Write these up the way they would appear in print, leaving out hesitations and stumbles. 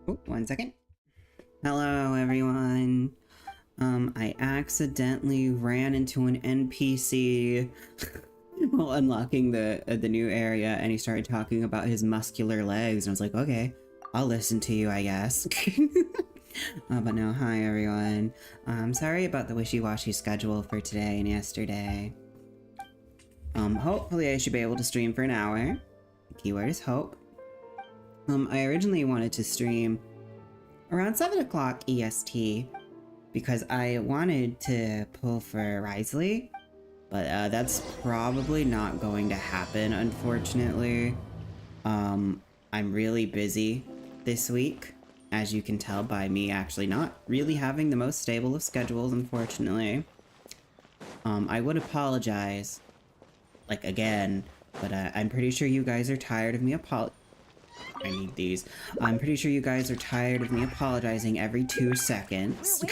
Oh, 1 second. Hello, everyone. I accidentally ran into an NPC while unlocking the new area, and he started talking about his muscular legs, and I was like, okay, I'll listen to you, I guess. But no, hi, everyone. I'm sorry about the wishy-washy schedule for today and yesterday. Hopefully I should be able to stream for an hour. The keyword is hope. I originally wanted to stream around 7 o'clock EST because I wanted to pull for Risley, but that's probably not going to happen, unfortunately. I'm really busy this week, as you can tell by me actually not really having the most stable of schedules, unfortunately. I would apologize, like, again, but I'm pretty sure you guys are tired of me I need these. I'm pretty sure you guys are tired of me apologizing every 2 seconds.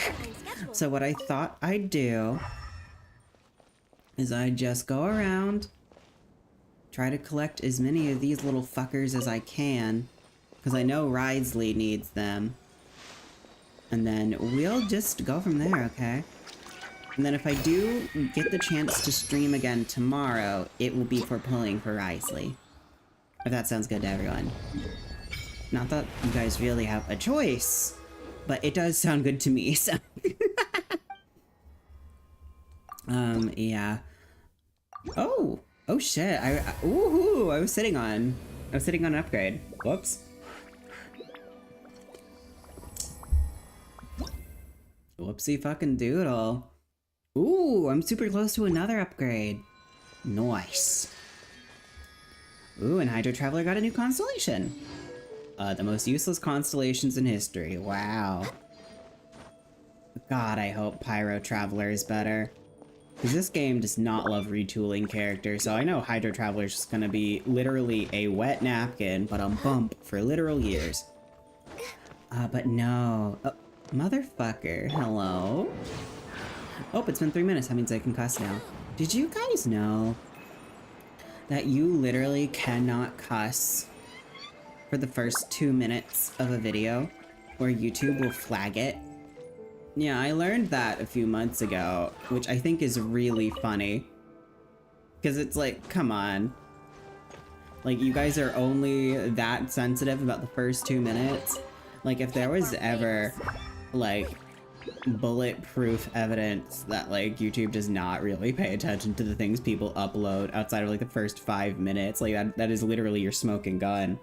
So what I thought I'd do is I'd just go around, try to collect as many of these little fuckers as I can, because I know Risley needs them. And then we'll just go from there, okay? And then if I do get the chance to stream again tomorrow, it will be for pulling for Risley. If that sounds good to everyone. Not that you guys really have a choice, but it does sound good to me, so. Yeah. Oh shit, ooh, I was sitting on an upgrade. Whoops. Whoopsie fucking doodle. Ooh, I'm super close to another upgrade. Nice. Ooh, and Hydro Traveler got a new constellation. The most useless constellations in history. Wow. God, I hope Pyro Traveler is better. Because this game does not love retooling characters, so I know Hydro Traveler is just gonna be literally a wet napkin, but a bump for literal years. But no. Oh, motherfucker, hello? Oh, it's been 3 minutes, that means I can cuss now. Did you guys know that you literally cannot cuss for the first 2 minutes of a video, or YouTube will flag it? Yeah, I learned that a few months ago, which I think is really funny. Because it's like, come on. Like, you guys are only that sensitive about the first 2 minutes? Like, if there was ever, like, bulletproof evidence that, like, YouTube does not really pay attention to the things people upload outside of, like, the first 5 minutes, like, that is literally your smoking gun.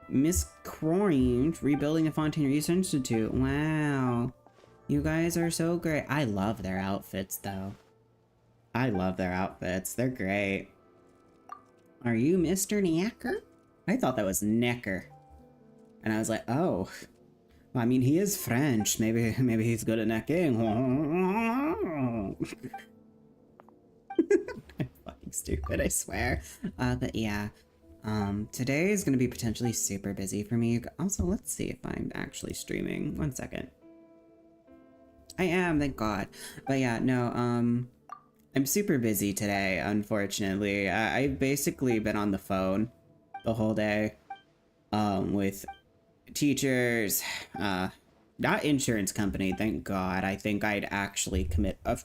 Miss Croynge, rebuilding the Fontaine Research Institute. Wow. You guys are so great. I love their outfits, though. I love their outfits. They're great. Are you Mr. Necker? I thought that was Necker. And I was like, oh. Well, I mean, he is French. Maybe he's good at necking. I'm fucking stupid, I swear. But yeah. Today is gonna be potentially super busy for me. Also, let's see if I'm actually streaming. 1 second. I am, thank God. But yeah, no, I'm super busy today, unfortunately. I've basically been on the phone the whole day, with teachers, not insurance company, thank God. I think I'd actually commit a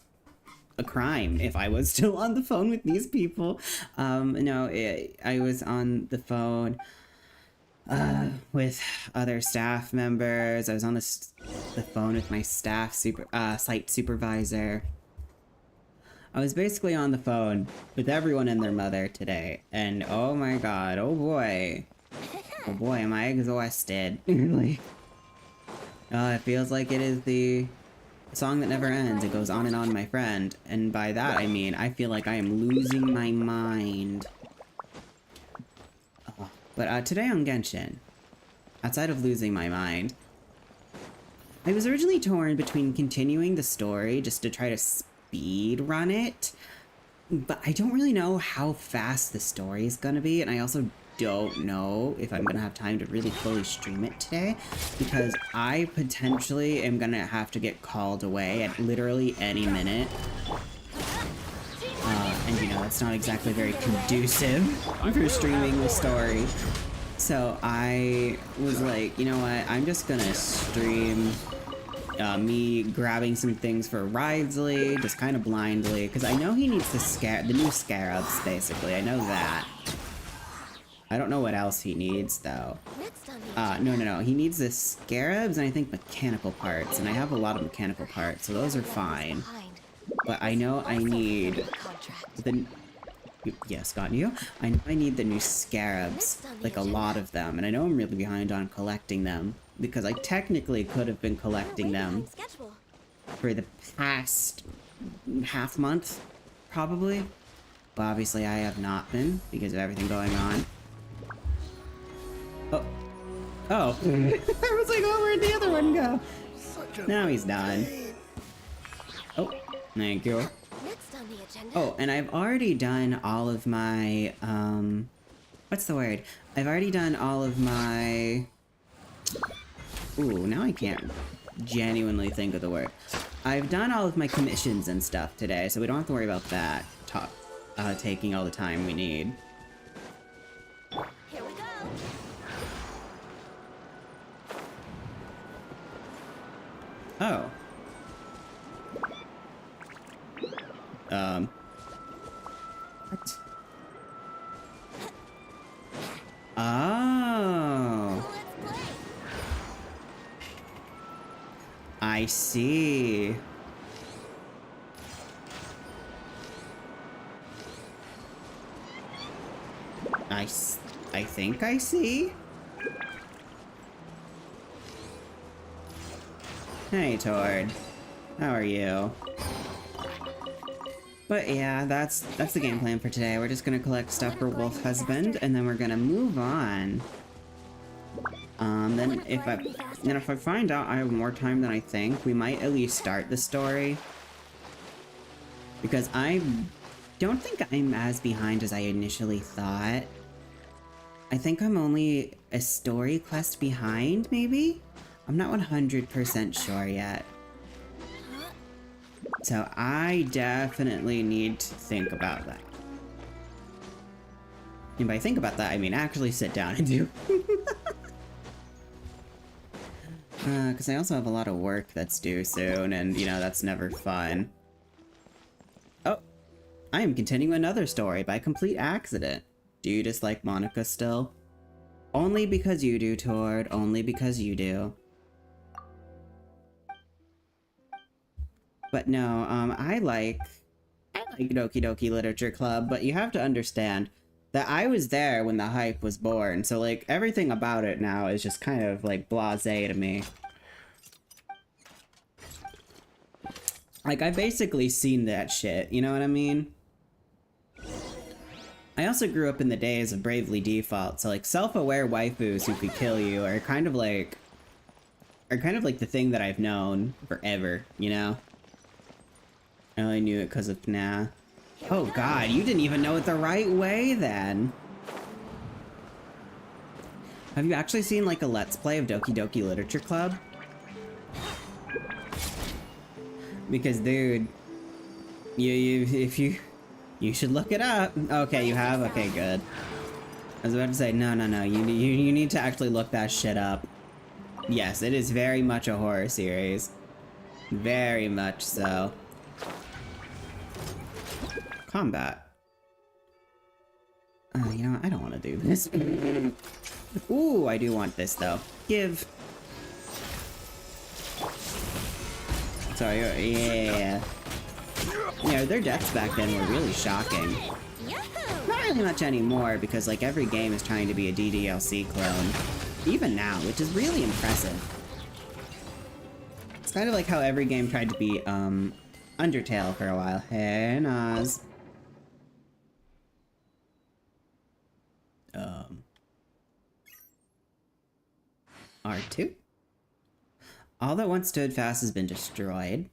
crime if I was still on the phone with these people. No, I was on the phone with other staff members. I was on the phone with my site supervisor. I was basically on the phone with everyone and their mother today, and oh my God, oh boy, am I exhausted. Really. It feels like it is the song that never ends. It goes on, my friend, and by that I mean I feel like I am losing my mind. But today on Genshin, outside of losing my mind, I was originally torn between continuing the story just to try to speed run it, but I don't really know how fast the story is gonna be, and I also don't know if I'm gonna have time to really fully stream it today, because I potentially am gonna have to get called away at literally any minute. And you know, it's not exactly very conducive for streaming the story. So I was like, you know what? I'm just gonna stream me grabbing some things for Ridesley, just kind of blindly, because I know he needs the new scarabs, basically. I know that. I don't know what else he needs, though. No. He needs the scarabs and I think mechanical parts, and I have a lot of mechanical parts, so those are fine. But I know I need the... Yes, got you. I know I need the new scarabs, like a lot of them, and I know I'm really behind on collecting them, because I technically could have been collecting them for the past half month, probably. But obviously I have not been, because of everything going on. Oh. Oh. I was like, oh, where'd the other one go? Now he's done. Oh, thank you. Oh, and I've already done all of my, what's the word? I've already done all of my... Ooh, now I can't genuinely think of the word. I've done all of my commissions and stuff today, so we don't have to worry about that taking all the time we need. Here we go. Oh. What? Oh. I see. I think I see. Hey, Tord. How are you? But yeah, that's the game plan for today. We're just gonna collect stuff for Wolf Husband, and then we're gonna move on. Then if I find out I have more time than I think, we might at least start the story. Because I don't think I'm as behind as I initially thought. I think I'm only a story quest behind, maybe? I'm not 100% sure yet. So I definitely need to think about that. And by think about that, I mean actually sit down and do. Because I also have a lot of work that's due soon, and, you know, that's never fun. Oh, I am continuing another story by complete accident. Do you dislike Monica still? Only because you do, Tord. Only because you do. But no, I like Doki Doki Literature Club, but you have to understand that I was there when the hype was born, so, like, everything about it now is just kind of, like, blasé to me. Like, I've basically seen that shit, you know what I mean? I also grew up in the days of Bravely Default, so, like, self-aware waifus who could kill you are kind of like the thing that I've known forever, you know? I only knew it because of nah. Oh god, you didn't even know it the right way then! Have you actually seen, like, a Let's Play of Doki Doki Literature Club? Because, dude, you should look it up. Okay, you have? Okay, good. I was about to say, no, you need to actually look that shit up. Yes, it is very much a horror series. Very much so. Combat. You know what? I don't want to do this. Ooh, I do want this, though. Give. Sorry, yeah. Yeah, their deaths back then were really shocking. Not really much anymore, because, like, every game is trying to be a DDLC clone. Even now, which is really impressive. It's kind of like how every game tried to be, Undertale for a while. Hey, Naz. R2? All that once stood fast has been destroyed.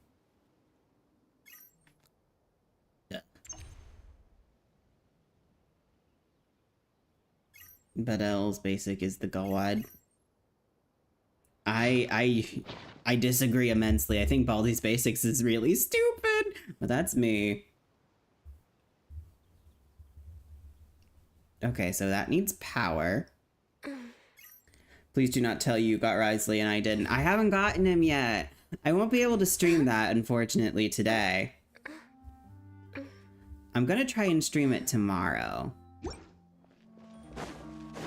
Badel's basic is the god. I disagree immensely. I think Baldi's basics is really stupid, but that's me. Okay, so that needs power. Please do not tell you got Risley and I didn't. I haven't gotten him yet. I won't be able to stream that, unfortunately, today. I'm gonna try and stream it tomorrow.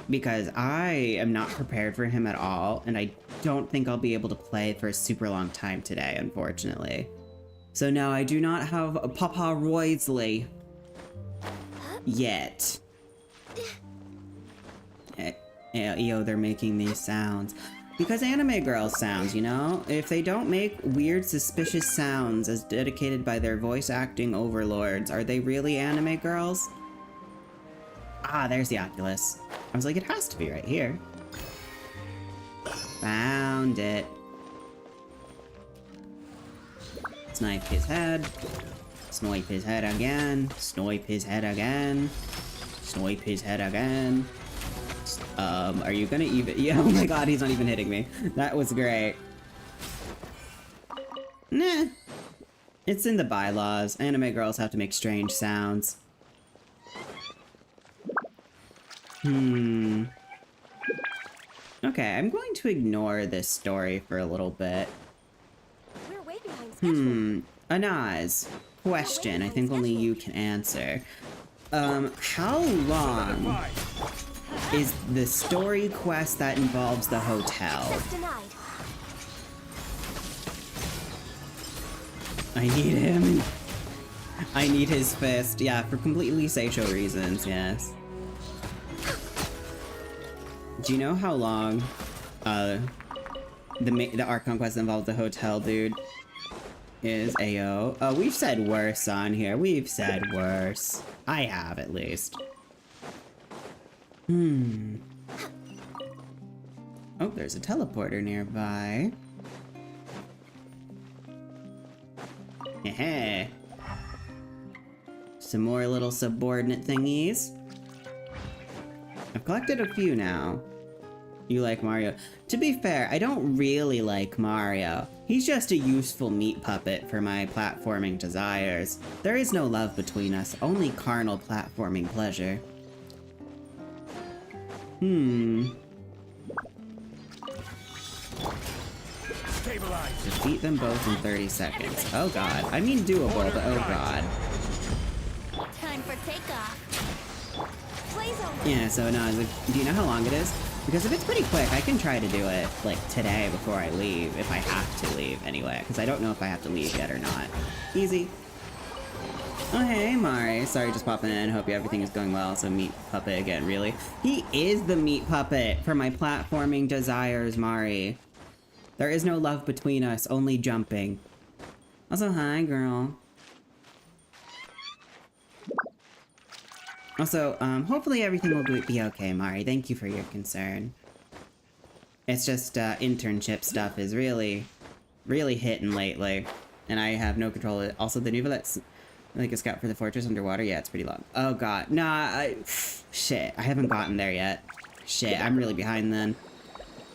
Because I am not prepared for him at all, and I don't think I'll be able to play for a super long time today, unfortunately. So no, I do not have a Papa Roysley yet. Yo, they're making these sounds. Because anime girls sounds, you know? If they don't make weird, suspicious sounds as dedicated by their voice acting overlords, are they really anime girls? Ah, there's the Oculus. I was like, it has to be right here. Found it. Snipe his head. Snipe his head again. Snipe his head again. Snipe his head again. Are you gonna even— yeah, oh my god, he's not even hitting me. That was great. Nah. It's in the bylaws. Anime girls have to make strange sounds. Okay, I'm going to ignore this story for a little bit. We're way behind schedule. Anaz, question I think only you can answer. How long is the story quest that involves the hotel? Just denied. I need him. I need his fist. Yeah, for completely Seisho reasons, yes. Do you know how long the Arc Conquest involved the hotel dude is? Ayo. Oh, we've said worse on here. We've said worse. I have, at least. Oh, there's a teleporter nearby. Heh. Some more little subordinate thingies. I've collected a few now. You like Mario? To be fair, I don't really like Mario. He's just a useful meat puppet for my platforming desires. There is no love between us, only carnal platforming pleasure. Defeat them both in 30 seconds. Oh god. I mean doable, but oh god. Time for takeoff. Play zone. Yeah, so no, do you know how long it is? Because if it's pretty quick, I can try to do it, like, today before I leave, if I have to leave, anyway. Because I don't know if I have to leave yet or not. Easy. Oh, hey, Mari. Sorry, just popping in. Hope everything is going well. So, meat puppet again, really? He is the meat puppet for my platforming desires, Mari. There is no love between us, only jumping. Also, hi, girl. Also, hopefully everything will be okay, Mari. Thank you for your concern. It's just, internship stuff is really hitting lately. And I have no control. Also, the Nuva that's like a scout for the fortress underwater. Yeah, it's pretty long. Oh, God. Nah, shit. I haven't gotten there yet. Shit, I'm really behind then.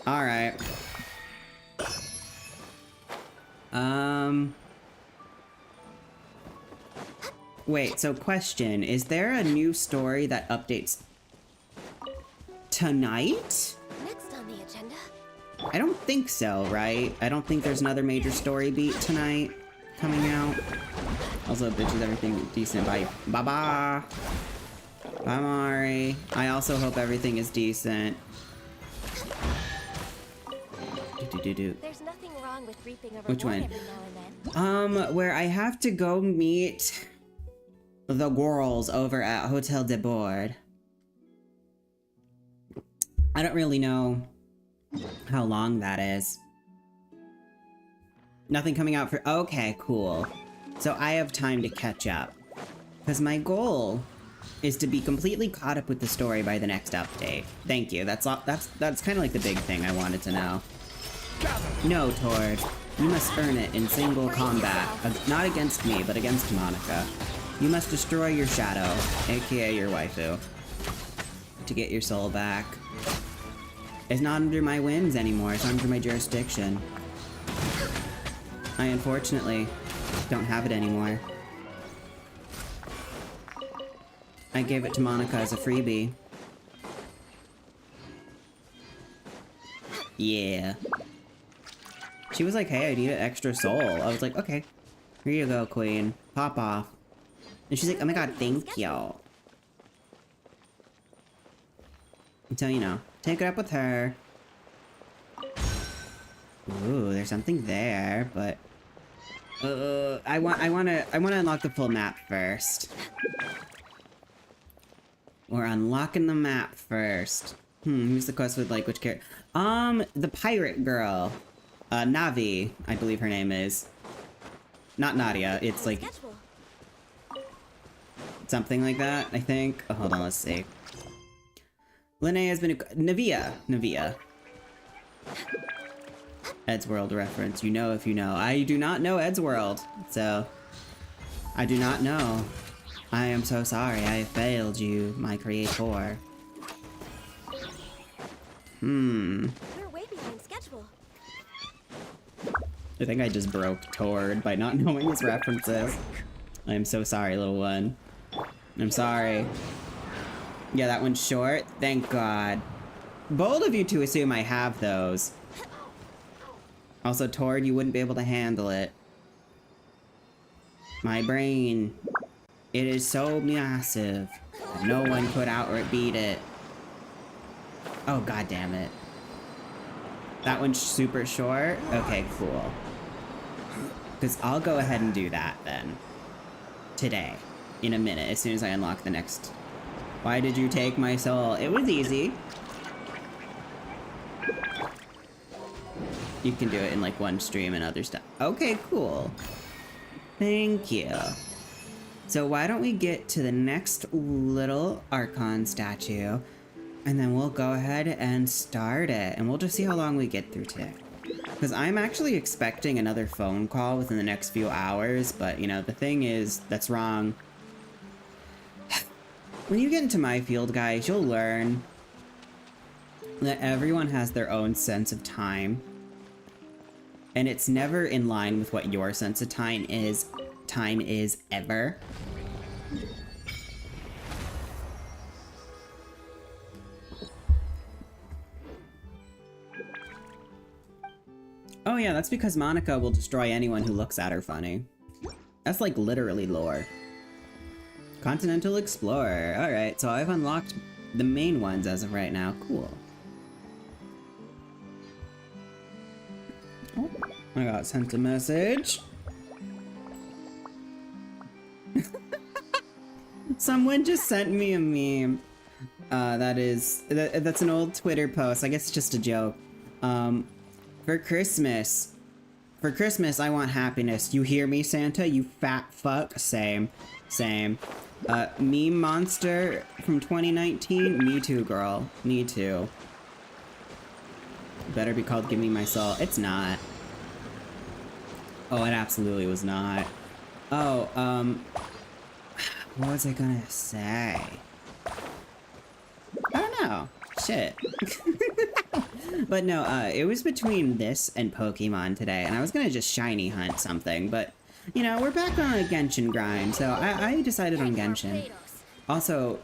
Alright. Wait, so question, is there a new story that updates tonight? Next on the agenda. I don't think so, right? I don't think there's another major story beat tonight coming out. Also, bitches, everything decent. Bye. Bye-bye. Bye, Mari. I also hope everything is decent. There's nothing wrong with reaping a Which reward one? every now and then. Where I have to go meet the girls over at Hotel de Board. I don't really know how long that is. Nothing coming out for— okay, cool. So I have time to catch up. Because my goal is to be completely caught up with the story by the next update. Thank you. That's kind of like the big thing I wanted to know. No, Tord. You must earn it in single combat. Not against me, but against Monica. You must destroy your shadow, aka your waifu, to get your soul back. It's not under my whims anymore, it's under my jurisdiction. I unfortunately don't have it anymore. I gave it to Monica as a freebie. Yeah. She was like, hey, I need an extra soul. I was like, okay. Here you go, queen. Pop off. And she's like, oh my god, thank you. So, you know, take it up with her. Ooh, there's something there, but... I wanna unlock the full map first. We're unlocking the map first. Who's the quest with, like, which character? The pirate girl. Navi, I believe her name is. Not Nadia, it's like... something like that, I think. Oh, hold on, let's see. Linnea has been... Navia. Ed's World reference. You know if you know. I do not know Ed's World, so... I do not know. I am so sorry. I have failed you, my creator. We're way behind schedule. I think I just broke Tord by not knowing his references. I am so sorry, little one. I'm sorry. Yeah, that one's short. Thank God. Bold of you to assume I have those. Also, Tord, you wouldn't be able to handle it. My brain. It is so massive. No one could outright beat it. Oh, God damn it. That one's super short? Okay, cool. Because I'll go ahead and do that then. Today. In a minute, as soon as I unlock the next. Why did you take my soul? It was easy. You can do it in like one stream and other stuff. Okay, cool. Thank you. So why don't we get to the next little Archon statue, and then we'll go ahead and start it, and we'll just see how long we get through today. Because I'm actually expecting another phone call within the next few hours, but you know, the thing is, that's wrong. When you get into my field, guys, you'll learn that everyone has their own sense of time. And it's never in line with what your sense of time is ever. Oh yeah, that's because Monica will destroy anyone who looks at her funny. That's like literally lore. Continental Explorer. Alright, so I've unlocked the main ones as of right now. Cool. Oh, I got sent a message. Someone just sent me a meme. That's an old Twitter post. I guess it's just a joke. For Christmas, I want happiness. You hear me, Santa? You fat fuck. Same. Meme monster from 2019? Me too, girl. Me too. Better be called Give Me My Soul. It's not. Oh, it absolutely was not. Oh, what was I gonna say? I don't know. Shit. But no, it was between this and Pokemon today, and I was gonna just shiny hunt something, but, you know, we're back on a Genshin grind, so I decided on Genshin. Also,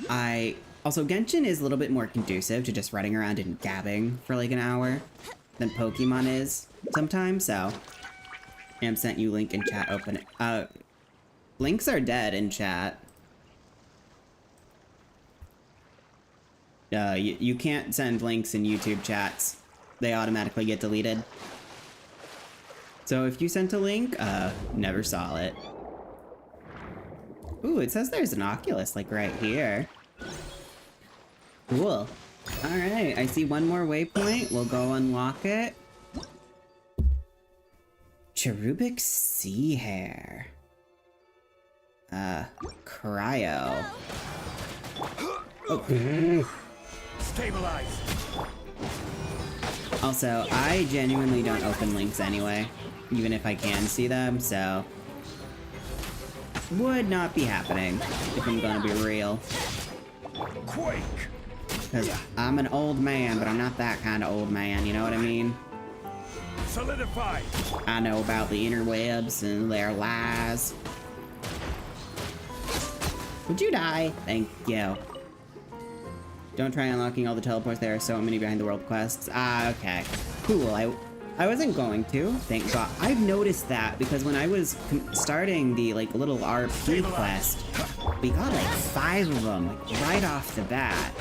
Genshin is a little bit more conducive to just running around and gabbing for like an hour than Pokemon is sometimes, so... Am sent you link in chat, open it. Links are dead in chat. You can't send links in YouTube chats. They automatically get deleted. So if you sent a link, never saw it. Ooh, it says there's an Oculus, like right here. Cool. Alright, I see one more waypoint. We'll go unlock it. Cherubic Sea Hair. Cryo. Oh. Stabilize. Also, I genuinely don't open links anyway, even if I can see them, so... Would not be happening, if I'm gonna be real. Quake. Because I'm an old man, but I'm not that kind of old man, you know what I mean? Solidify. I know about the interwebs and their lies. Would you die? Thank you. Don't try unlocking all the teleports. There are so many behind the world quests. Ah, okay. Cool. I wasn't going to, thank God. I've noticed that because when I was starting the like little RP quest, we got like 5 of them like, right off the bat.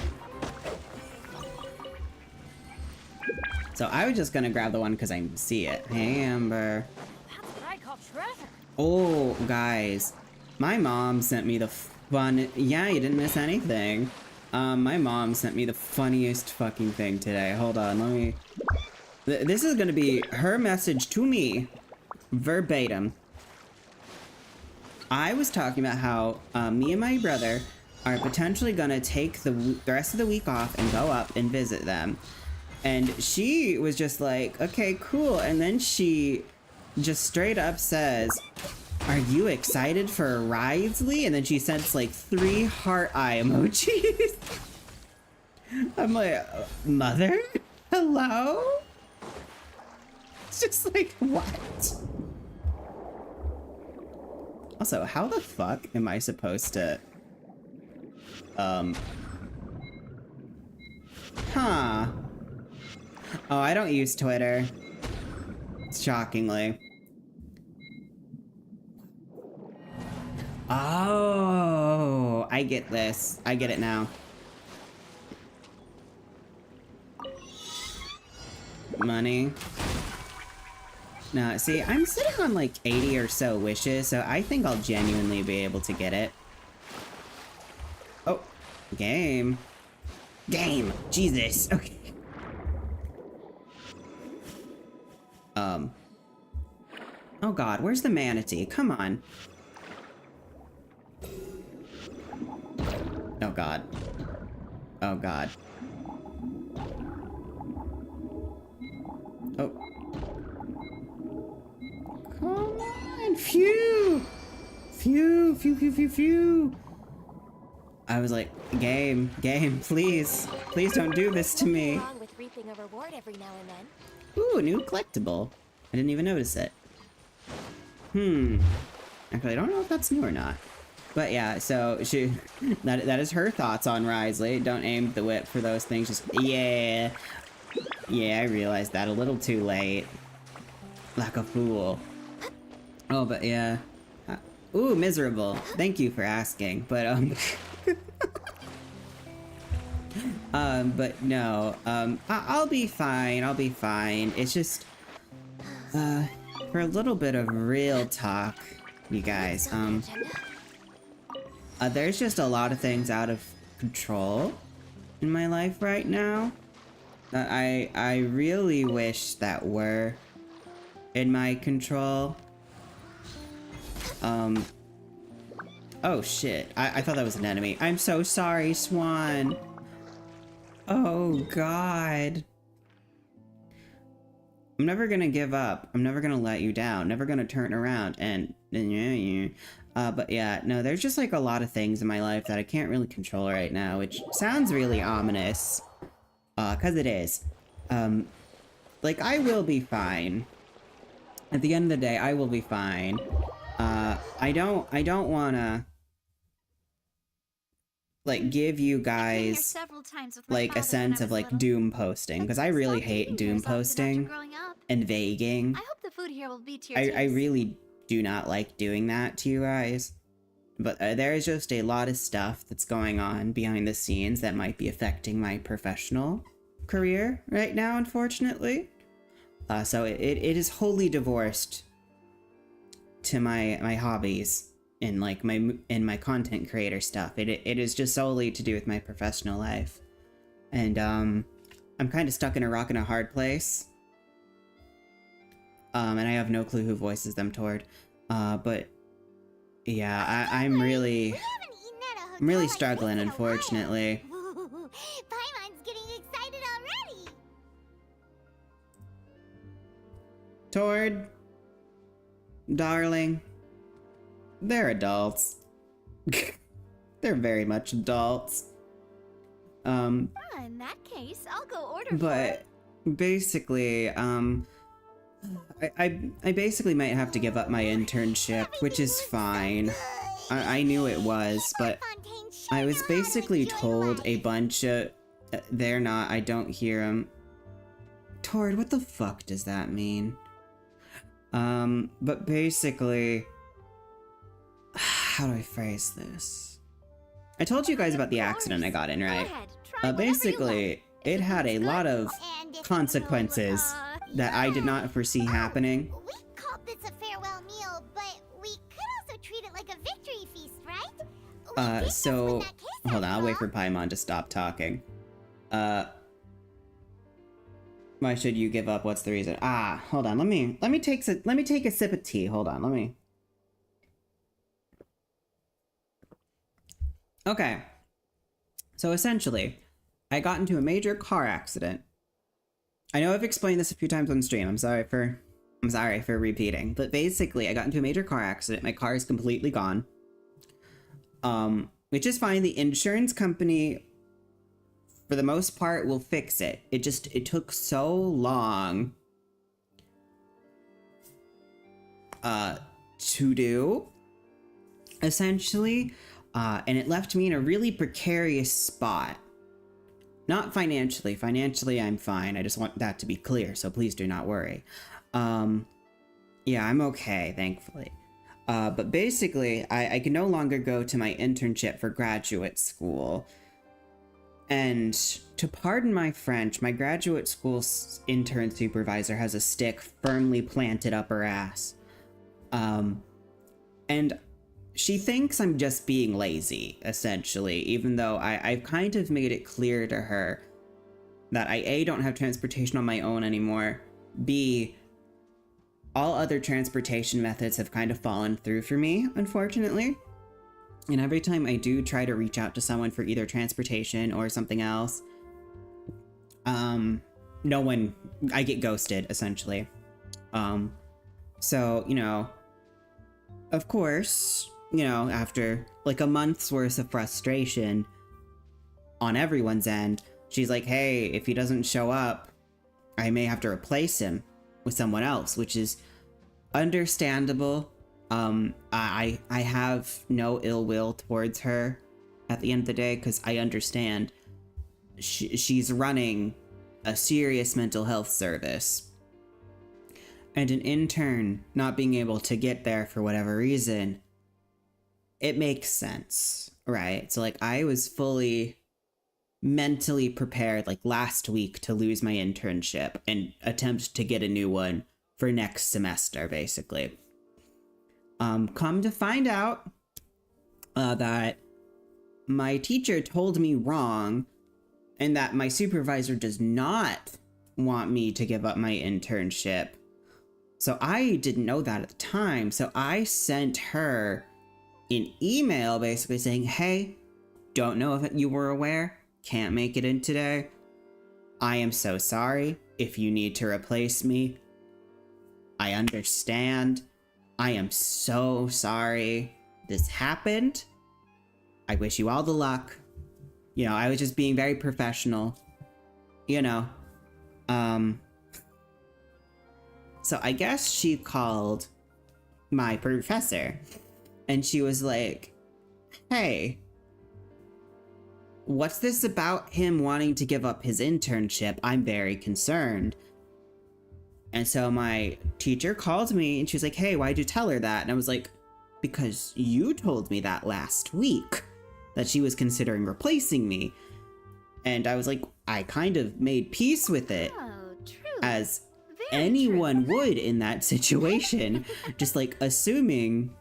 So I was just gonna grab the one because I see it. Hey, Amber. That's what I call treasure. Oh, guys. My mom sent me the fun... Yeah, you didn't miss anything. My mom sent me the funniest fucking thing today. Hold on, let me... This is gonna be her message to me. Verbatim. I was talking about how me and my brother are potentially gonna take the rest of the week off and go up and visit them. And she was just like, okay, cool. And then she just straight up says, are you excited for Ridesley? And then she sends like 3 heart eye emojis. I'm like, mother? Hello? It's just like, what? Also, how the fuck am I supposed to... Huh. Oh, I don't use Twitter. Shockingly. Oh, I get this. I get it now. Money. No, see, I'm sitting on like 80 or so wishes, so I think I'll genuinely be able to get it. Oh, game. Game. Jesus. Okay. Oh god, where's the manatee? Come on. Oh god. Oh god. Oh. Come on! Phew! Phew, phew, phew, phew, phew! I was like, game, please. Please don't do this to me. Nothing wrong with reaping a reward every now and then. Ooh, new collectible. I didn't even notice it. Actually, I don't know if that's new or not. But yeah, so she... That is her thoughts on Risley. Don't aim the whip for those things. Just... Yeah. Yeah, I realized that a little too late. Like a fool. Oh, but yeah. Ooh, miserable. Thank you for asking. But, but no. I'll be fine. I'll be fine. It's just... for a little bit of real talk, you guys, there's just a lot of things out of control in my life right now that I really wish that were in my control. Oh shit, I thought that was an enemy. I'm so sorry, Swan. Oh god. I'm never gonna give up. I'm never gonna let you down. Never gonna turn around and but yeah, no, there's just like a lot of things in my life that I can't really control right now, which sounds really ominous. 'Cause it is. Like I will be fine. At the end of the day, I will be fine. I don't wanna like give you guys like a sense of like doom posting, because I really hate doom posting and vaguing. I hope the food here will be to your I really do not like doing that to you guys. But there is just a lot of stuff that's going on behind the scenes that might be affecting my professional career right now, unfortunately. So it is wholly divorced to my hobbies and like my content creator stuff. It is just solely to do with my professional life. And I'm kind of stuck in a rock and a hard place. And I have no clue who voices them toward. But yeah, I'm really struggling, unfortunately. Paimon's getting excited already. Tord, darling, they're adults. They're very much adults. In that case, I'll go order But basically, I basically might have to give up my internship, which is fine. I knew it was, but I was basically told a bunch of They're not. I don't hear them. Tord, what the fuck does that mean? But basically... How do I phrase this? I told you guys about the accident I got in, right? Basically, it had a lot of consequences that I did not foresee happening. We called this a farewell meal, but we could also treat it like a victory feast, right? So... Hold on, I'll wait for Paimon to stop talking. Why should you give up? What's the reason? Hold on, let me take a sip of tea. Hold on, let me... Okay. So essentially, I got into a major car accident. I know I've explained this a few times on stream. I'm sorry for repeating. But basically, I got into a major car accident. My car is completely gone. Which is fine. The insurance company, for the most part, will fix it. It took so long to do, essentially. And it left me in a really precarious spot. Not financially. Financially, I'm fine. I just want that to be clear, so please do not worry. Yeah, I'm okay, thankfully. But basically, I can no longer go to my internship for graduate school. And to pardon my French, my graduate school intern supervisor has a stick firmly planted up her ass. And she thinks I'm just being lazy, essentially, even though I've kind of made it clear to her that I, A, don't have transportation on my own anymore, B, all other transportation methods have kind of fallen through for me, unfortunately. And every time I do try to reach out to someone for either transportation or something else, I get ghosted, essentially. So, you know, of course, you know, after like a month's worth of frustration on everyone's end, she's like, hey, if he doesn't show up, I may have to replace him with someone else, which is understandable. I have no ill will towards her at the end of the day, because I understand she's running a serious mental health service. And an intern not being able to get there for whatever reason, it makes sense, right? So, like, I was fully mentally prepared, like, last week to lose my internship and attempt to get a new one for next semester, basically. Come to find out that my teacher told me wrong, and that my supervisor does not want me to give up my internship. So I didn't know that at the time, so I sent her an email basically saying, hey, don't know if you were aware, can't make it in today. I am so sorry. If you need to replace me, I understand. I am so sorry this happened. I wish you all the luck. You know, I was just being very professional, you know. So I guess she called my professor, and she was like, hey, what's this about him wanting to give up his internship? I'm very concerned. And so my teacher called me, and she was like, hey, why'd you tell her that? And I was like, because you told me that last week, that she was considering replacing me. And I was like, I kind of made peace with it. Oh, true. As Very anyone true. would in that situation. Just like assuming,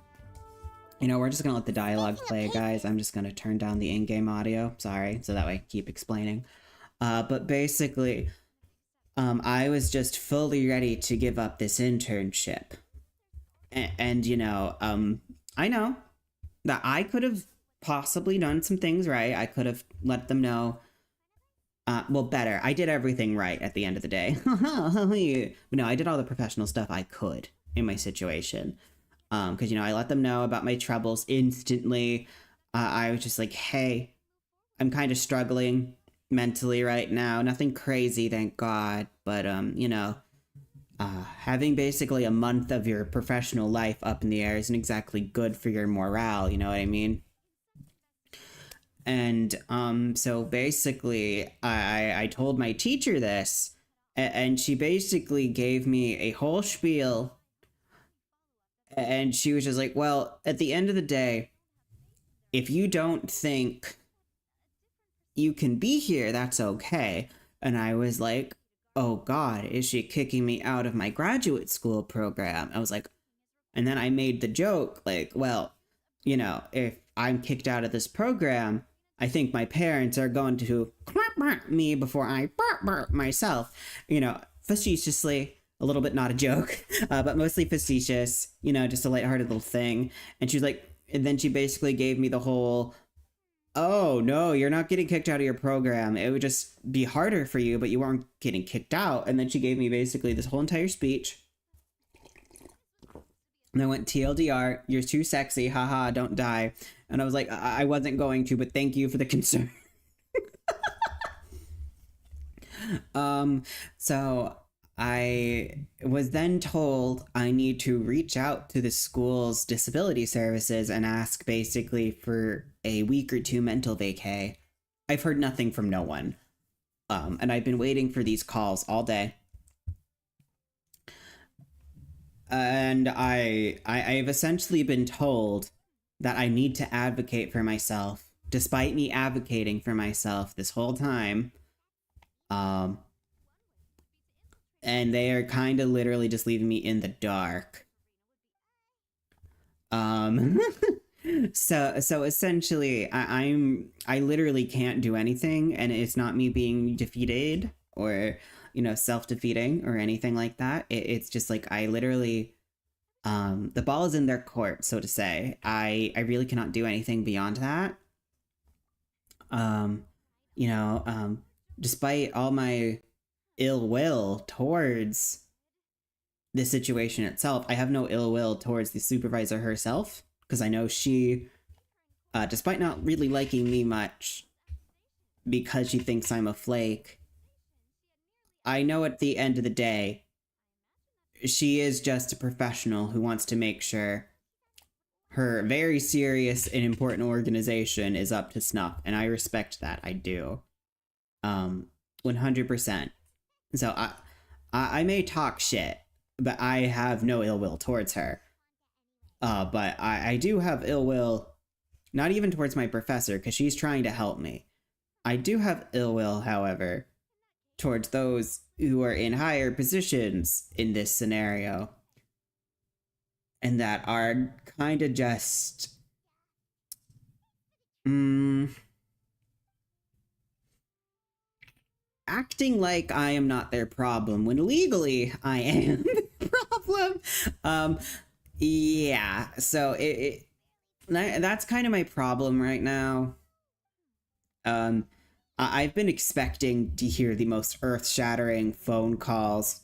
you know, we're just gonna let the dialogue play, guys. I'm just gonna turn down the in-game audio. Sorry, so that way I keep explaining. But basically, I was just fully ready to give up this internship. And you know, I know that I could have possibly done some things right. I could have let them know. Well, better. I did everything right at the end of the day. No, I did all the professional stuff I could in my situation. Because, you know, I let them know about my troubles instantly. I was just like, hey, I'm kind of struggling mentally right now. Nothing crazy, thank God. But, you know, having basically a month of your professional life up in the air isn't exactly good for your morale, you know what I mean? And so basically, I told my teacher this, and she basically gave me a whole spiel. And she was just like, well, at the end of the day, if you don't think you can be here, that's okay. And I was like, oh God, is she kicking me out of my graduate school program? I was like, and then I made the joke, like, well, you know, if I'm kicked out of this program, I think my parents are going to me before I myself, you know, facetiously, a little bit not a joke, but mostly facetious, you know, just a lighthearted little thing. And she was like, and then she basically gave me the whole, oh no, you're not getting kicked out of your program. It would just be harder for you, but you weren't getting kicked out. And then she gave me basically this whole entire speech. And I went, TLDR, you're too sexy, haha, don't die. And I was like, I wasn't going to, but thank you for the concern. So I was then told I need to reach out to the school's disability services and ask basically for a week or two mental vacay. I've heard nothing from no one. And I've been waiting for these calls all day. And I've essentially been told that I need to advocate for myself, despite me advocating for myself this whole time. And they are kind of literally just leaving me in the dark. So essentially, I literally can't do anything, and it's not me being defeated or, you know, self-defeating or anything like that. It's just like I literally, the ball is in their court, so to say. I really cannot do anything beyond that. You know, despite all my ill will towards the situation itself, I have no ill will towards the supervisor herself, because I know she, despite not really liking me much because she thinks I'm a flake, I know at the end of the day, she is just a professional who wants to make sure her very serious and important organization is up to snuff, and I respect that. I do. 100%. So I may talk shit, but I have no ill will towards her. But I do have ill will, not even towards my professor, because she's trying to help me. I do have ill will, however, towards those who are in higher positions in this scenario, and that are kind of just acting like I am not their problem when legally I am the problem. Yeah, so that's kind of my problem right now. I've been expecting to hear the most earth-shattering phone calls,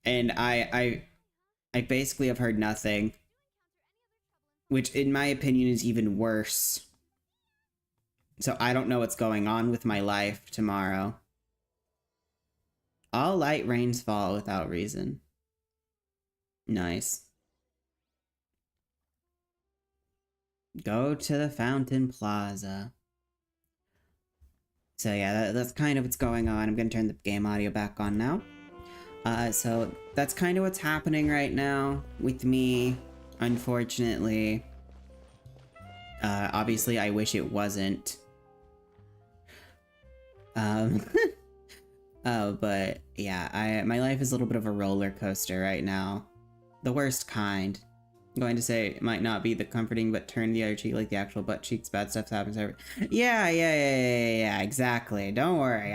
and I basically have heard nothing, which in my opinion is even worse. So I don't know what's going on with my life tomorrow. All light rains fall without reason. Nice. Go to the Fountain Plaza. So yeah, that's kind of what's going on. I'm gonna turn the game audio back on now. So that's kind of what's happening right now with me, unfortunately. Obviously I wish it wasn't. Oh, but yeah, my life is a little bit of a roller coaster right now. The worst kind. I'm going to say it might not be the comforting but turn the other cheek like the actual butt cheeks, bad stuff happens every— Yeah, exactly. Don't worry.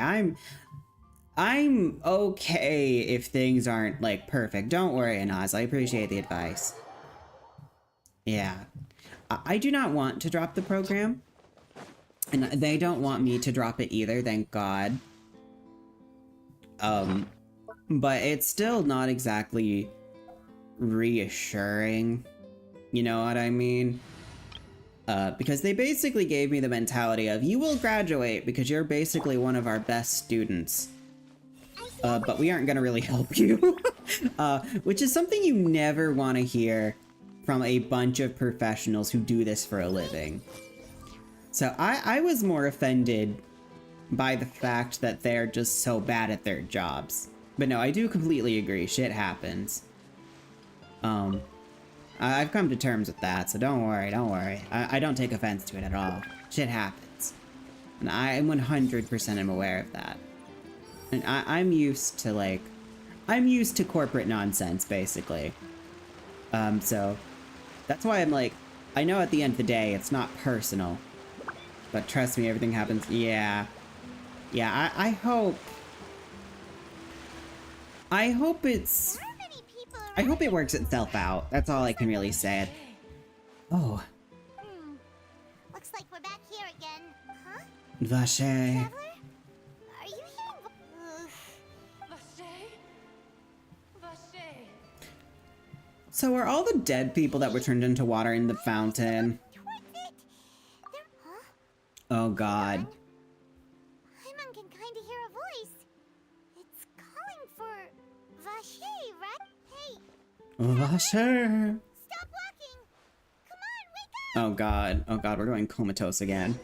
I'm okay if things aren't like perfect. Don't worry, Anaz. I appreciate the advice. Yeah. I do not want to drop the program. And they don't want me to drop it either, thank God. But it's still not exactly reassuring. You know what I mean? Because they basically gave me the mentality of, you will graduate because you're basically one of our best students. But we aren't gonna really help you. Which is something you never want to hear from a bunch of professionals who do this for a living. So I was more offended by the fact that they're just so bad at their jobs. But no, I do completely agree. Shit happens. I've come to terms with that, so don't worry, don't worry. I don't take offense to it at all. Shit happens. And I'm 100% am aware of that. And I'm used to, like... I'm used to corporate nonsense, basically. So... That's why I'm like... I know at the end of the day, it's not personal. But trust me, everything happens... Yeah. Yeah, I hope... I hope it's... I hope it works itself out. That's all I can really say. Oh. Looks like we're back here again. Huh? Vache. Traveler? Are you hearing? Vache? So are all the dead people that were turned into water in the fountain? Towards it. Huh? Oh god. Paimon can kind of hear a voice. It's calling for Vache, right? Hey, Vache. stop walking. Come on, wake up. Oh god. Oh god, we're going comatose again.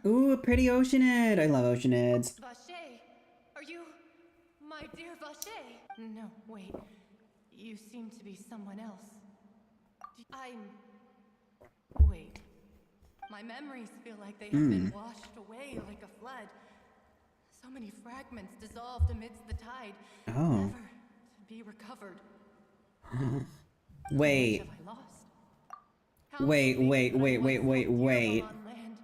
Ooh, a pretty oceanid. I love oceanids. Vache? Are you my dear Vache? No, wait. You seem to be someone else. Wait. My memories feel like they have been washed away like a flood. So many fragments dissolved amidst the tide. Oh. Never to be recovered. Wait. Have I lost? How Wait, many wait, that I wait, once wait, held wait, dear wait. on land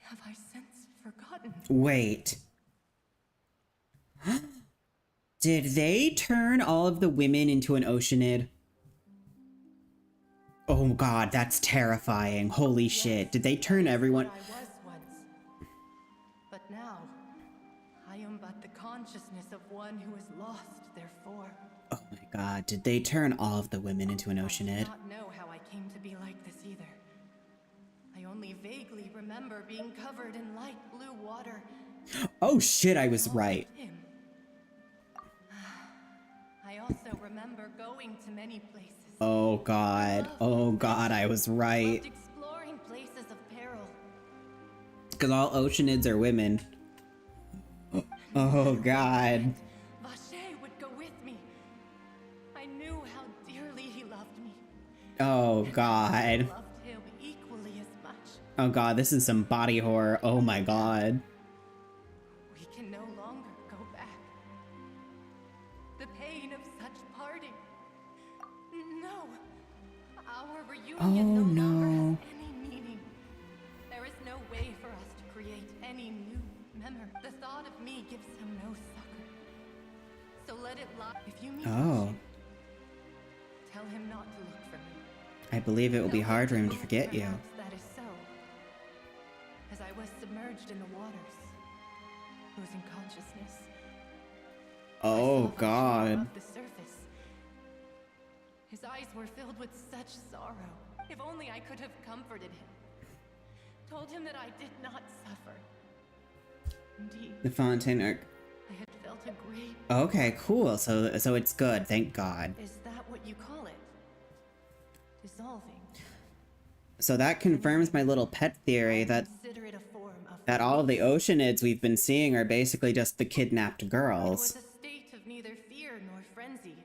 have I since forgotten? Wait. Did they turn all of the women into an oceanid? Oh god, that's terrifying. Holy shit. Did they turn everyone... I was once. But now, I am but the consciousness of one who is lost, therefore. Oh my god, did they turn all of the women into an I do oceanid? not know how I came to be like this either. I only vaguely remember being covered in light blue water. Oh shit, I was right. Him. I also remember going to many places. Oh god. Oh god, I was right. Loved exploring places of peril. Because all oceanids are women. Oh god. Vache would go with me. I knew how dearly he loved me. Oh god. I loved him equally as much. Oh god, this is some body horror. Oh my god. We can no longer go back. The pain of such parting. No. Our reunion no longer has any meaning. There is no way for us to create any new memory. The thought of me gives him no succor. So let it lie. If you meet Oh. him, tell him not to look for me. I believe it will be hard for him to forget you. Perhaps that is so. As I was submerged in the waters, losing consciousness. I Oh saw Vache god. above the surface. His eyes were filled with such sorrow. If only I could have comforted him. Told him that I did not suffer. Indeed, The fountain are... I had felt a great... Okay, cool. So it's good. Thank god. Is that what you call it? Dissolving. So that confirms my little pet theory that Consider it a form of... all of the oceanids we've been seeing are basically just the kidnapped It girls. was a state of neither fear nor frenzy,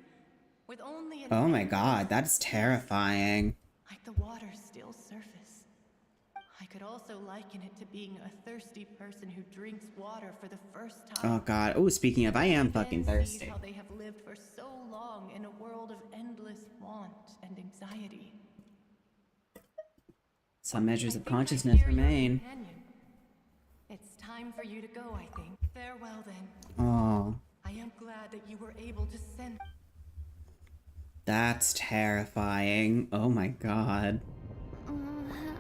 with only an Oh my endless god, that's terrifying. like the water's still surface. I could also liken it to being a thirsty person who drinks water for the first time. Oh god. Oh, speaking of, I am Then fucking sees thirsty. how they have lived for so long in a world of endless want and anxiety. Some measures I of think I consciousness hear your remain. companion. It's time for you to go, I think. Farewell then. Oh, I am glad that you were able to send... that's terrifying. Oh my god. Wake up!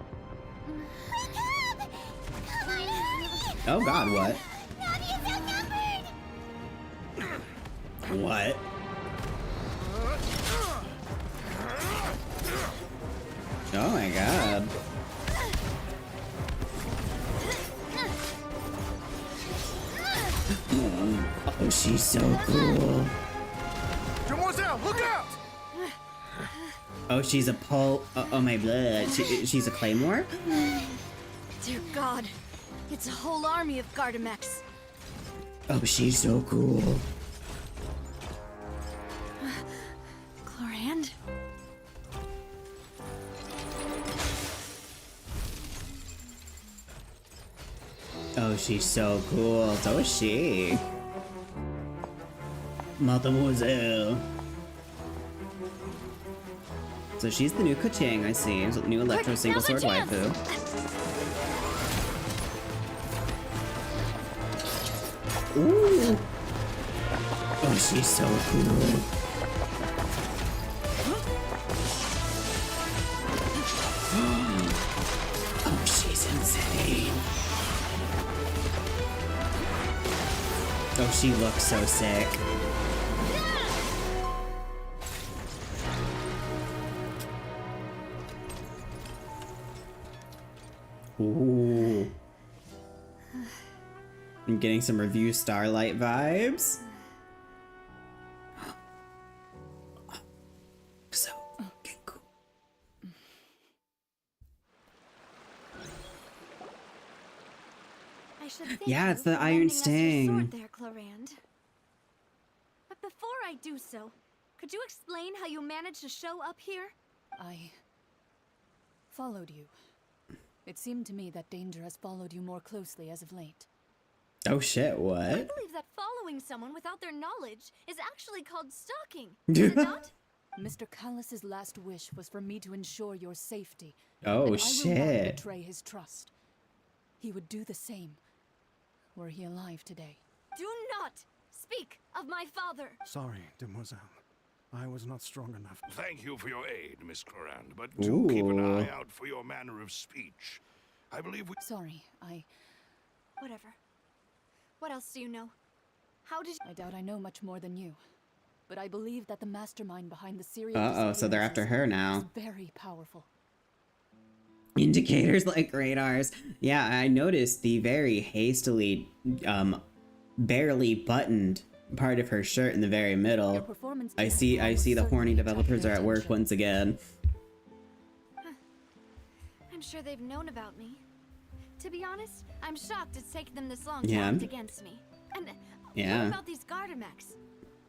Come on, hurry! Oh god, what? Navi is outnumbered! What? Oh my god. Oh Oh, she's so cool. Demoiselle, look out! Oh, she's a oh my blood. She's a claymore? Dear God, it's a whole army of Gardamex. Oh, she's so cool. Chlorand? Oh, she's so cool. So is she. Mademoiselle. So she's the new Ka-Ching, I see. New Electro single sword waifu. Ooh. Oh, she's so cool. Oh, she's insane. Oh, she looks so sick. Ooh. I'm getting some review Starlight vibes. So fucking cool. I should think Yeah, it's you the for Iron lending us your Sting. sword there, Chlorand. But before I do so, could you explain how you managed to show up here? I followed you. It seemed to me that danger has followed you more closely as of late. Oh shit, I what? believe that following someone without their knowledge is actually called stalking. Is it not? Mr. Callus's last wish was for me to ensure your safety. Oh and I will not shit. betray his trust. He would do the same were he alive today. Do not speak of my father. Sorry, demoiselle. I was not strong enough. Thank you for your aid, Miss Clorand, but do keep an Ooh. eye out for your manner of speech. I believe we... Sorry, Whatever. What else do you know? How did I doubt I know much more than you. But I believe that the mastermind behind the series Uh-oh, so they're after her now. is very powerful. Indicators like radars. Yeah, I noticed the very hastily, barely buttoned part of her shirt in the very Your middle. performance I tonight see will almost the horny certainly attract developers are their at work attention. once again. I'm sure they've known about me. To be honest, I'm shocked it's taken them this long Yeah. to act against me. And Yeah. what about these Gardamex?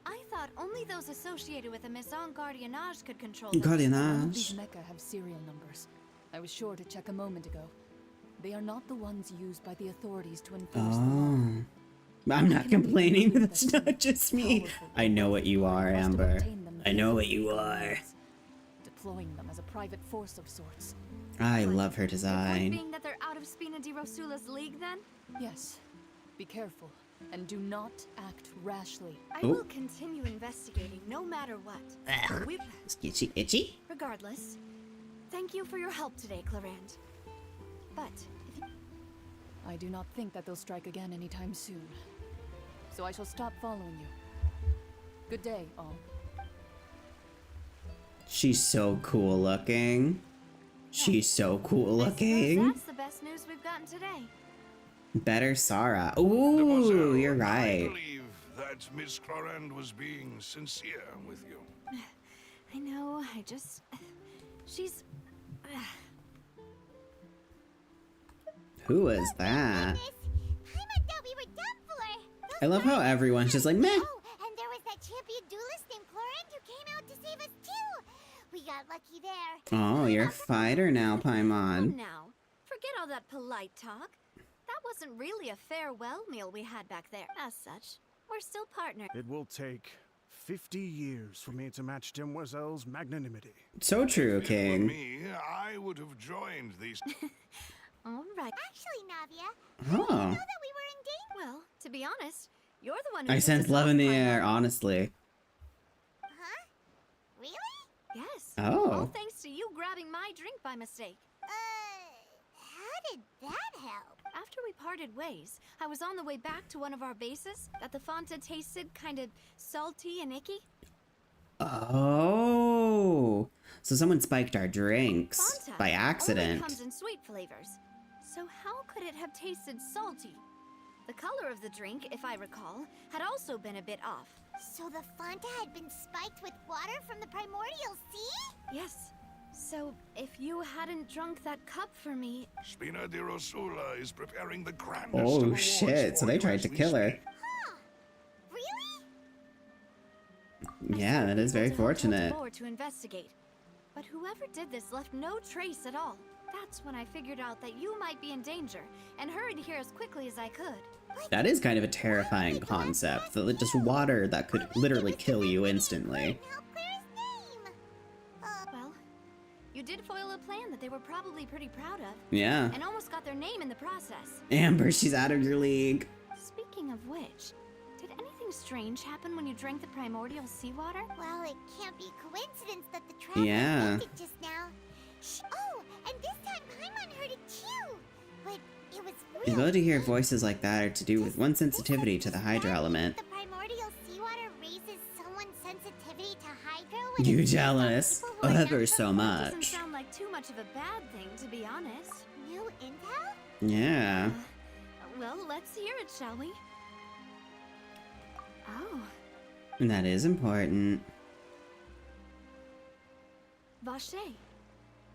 I thought only those associated with a Maison Gardiennage could control them. None of these Gardiennage. mecha have serial numbers. I was sure to check a moment ago. They are not the ones used by the authorities to enforce the law. Oh. I'm not complaining, that's not just me. I know what you are, Must have Amber. obtained them I know via what you legal are. means, deploying them as a private force of sorts. I love her The point design. being that they're out of Spina di Rosula's league, then? Yes. Be careful and do not act rashly. I Oh. will continue investigating no matter what. We- Itchy, itchy? Regardless, thank you for your help today, Clorand. But if you I do not think that they'll strike again anytime soon. So I shall stop following you. Good day, all. She's so cool looking. She's so cool I suppose looking. that's the best news we've gotten today. Better Sarah. Ooh, Demoiselle, you're I right. believe that Miss Clorand was being sincere with you. I know, she's... Who is that? Miss, Paimon thought we were done for. I love how everyone's just like, meh. Oh, and there was that champion duelist named Clorand who came out to save us too. We got lucky there. Oh, you're a fighter now, Paimon. Now, forget all that polite talk. That wasn't really a farewell meal we had back there. As such, we're still partners. It will take 50 years for me to match Demoiselle's magnanimity. So true, If it were King. me, I would have joined these... All right. Actually, Navia, Oh. know that we were in danger. Well, to be honest, you're the one who I pissed sense us love off, in the Paimon. air, honestly. Huh? Really? Yes. Oh. All thanks to you grabbing my drink by mistake. How did that help? After we parted ways, I was on the way back to one of our bases that the Fanta tasted kind of salty and icky. Oh. So someone spiked our drinks Fanta by only accident. comes in sweet flavors. So how could it have tasted salty? The color of the drink, if I recall, had also been a bit off. So the Fanta had been spiked with water from the primordial sea? Yes. So, if you hadn't drunk that cup for me... Spina di Rosula is preparing the grandest Oh of awards shit, so for they you tried as to we kill her. speak. Huh. Really? Yeah, that is very People to help fortunate. Board to investigate. But whoever did this left no trace at all. That's when I figured out that you might be in danger, and hurried here as quickly as I could. That is kind of a terrifying concept. That just water that could literally kill you instantly. Help clear his name. Well, you did foil a plan that they were probably pretty proud of, Yeah. and almost got their name in the process. Amber, she's out of your league. Speaking of which, did anything strange happen when you drank the primordial seawater? Well, it can't be coincidence that the traveler Yeah. fainted just now. Oh, and this time Paimon heard it too. But it was real. The ability to hear voices like that are to do with one's sensitivity to the hydro element. The primordial seawater raises someone's sensitivity to hydro. and You it's based on jealous? people who are Ever natural- so Doesn't much. sound like too much of a bad thing, to be honest. New intel? Yeah. Well, let's hear it, shall we? Oh, And that is important. Vache.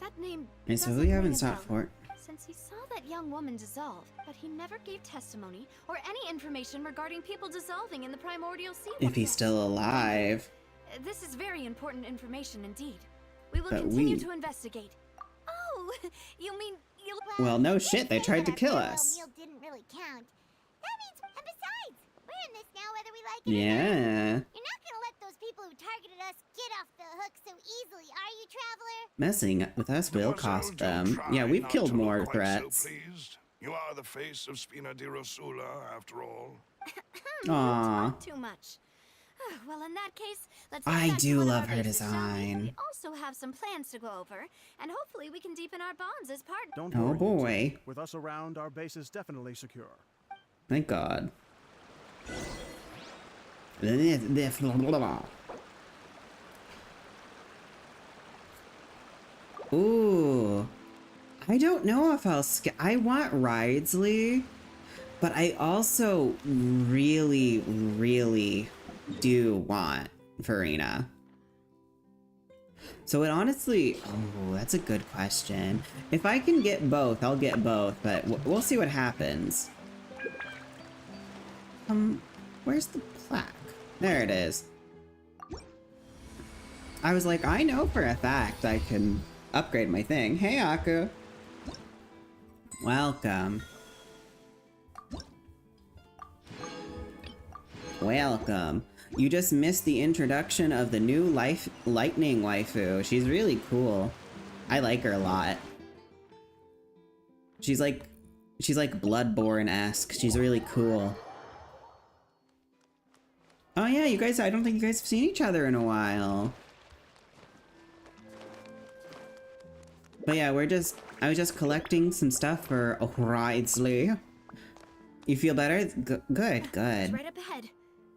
That name And so doesn't we ring haven't a stopped bell. for. Since he saw that young woman dissolve, but he never gave testimony or any information regarding people dissolving in the primordial sea. If he's still alive. This is very important information indeed. We will But continue we- to investigate. Oh, you mean you'll... Well, no let's shit, they say tried that to our kill farewell us. meal didn't really count. That means, and besides, we're in this now whether we like it or not. Yeah. You're not gonna let those people who targeted us get off the hook so easily, are you, Traveler? Messing with us will Mademoiselle, cost do them. try Yeah, we've not killed to look more quite threats. So pleased. You are the face of Spina di Rosula, after all. Aww. Talk too much. Well, in that case, let's I get back to do one of love our her bases, shall we? design. We also have some plans to go over, and hopefully we can deepen our bonds as partners. Don't Oh worry. boy. With us around, our base is definitely secure. Thank God. Ooh. I don't know if I want Ridesley, but I also really, really do want Farina. So it honestly, oh, that's a good question. If I can get both, I'll get both, but we'll see what happens. Where's the plaque? There it is. I was like, I know for a fact I can upgrade my thing. Hey, Aku. Welcome. Welcome. You just missed the introduction of the new lightning waifu. She's really cool. I like her a lot. She's like Bloodborne-esque. She's really cool. Oh yeah, you guys, I don't think you guys have seen each other in a while. But yeah, I was just collecting some stuff for Ridesley. You feel better? Good, It's good. right up ahead,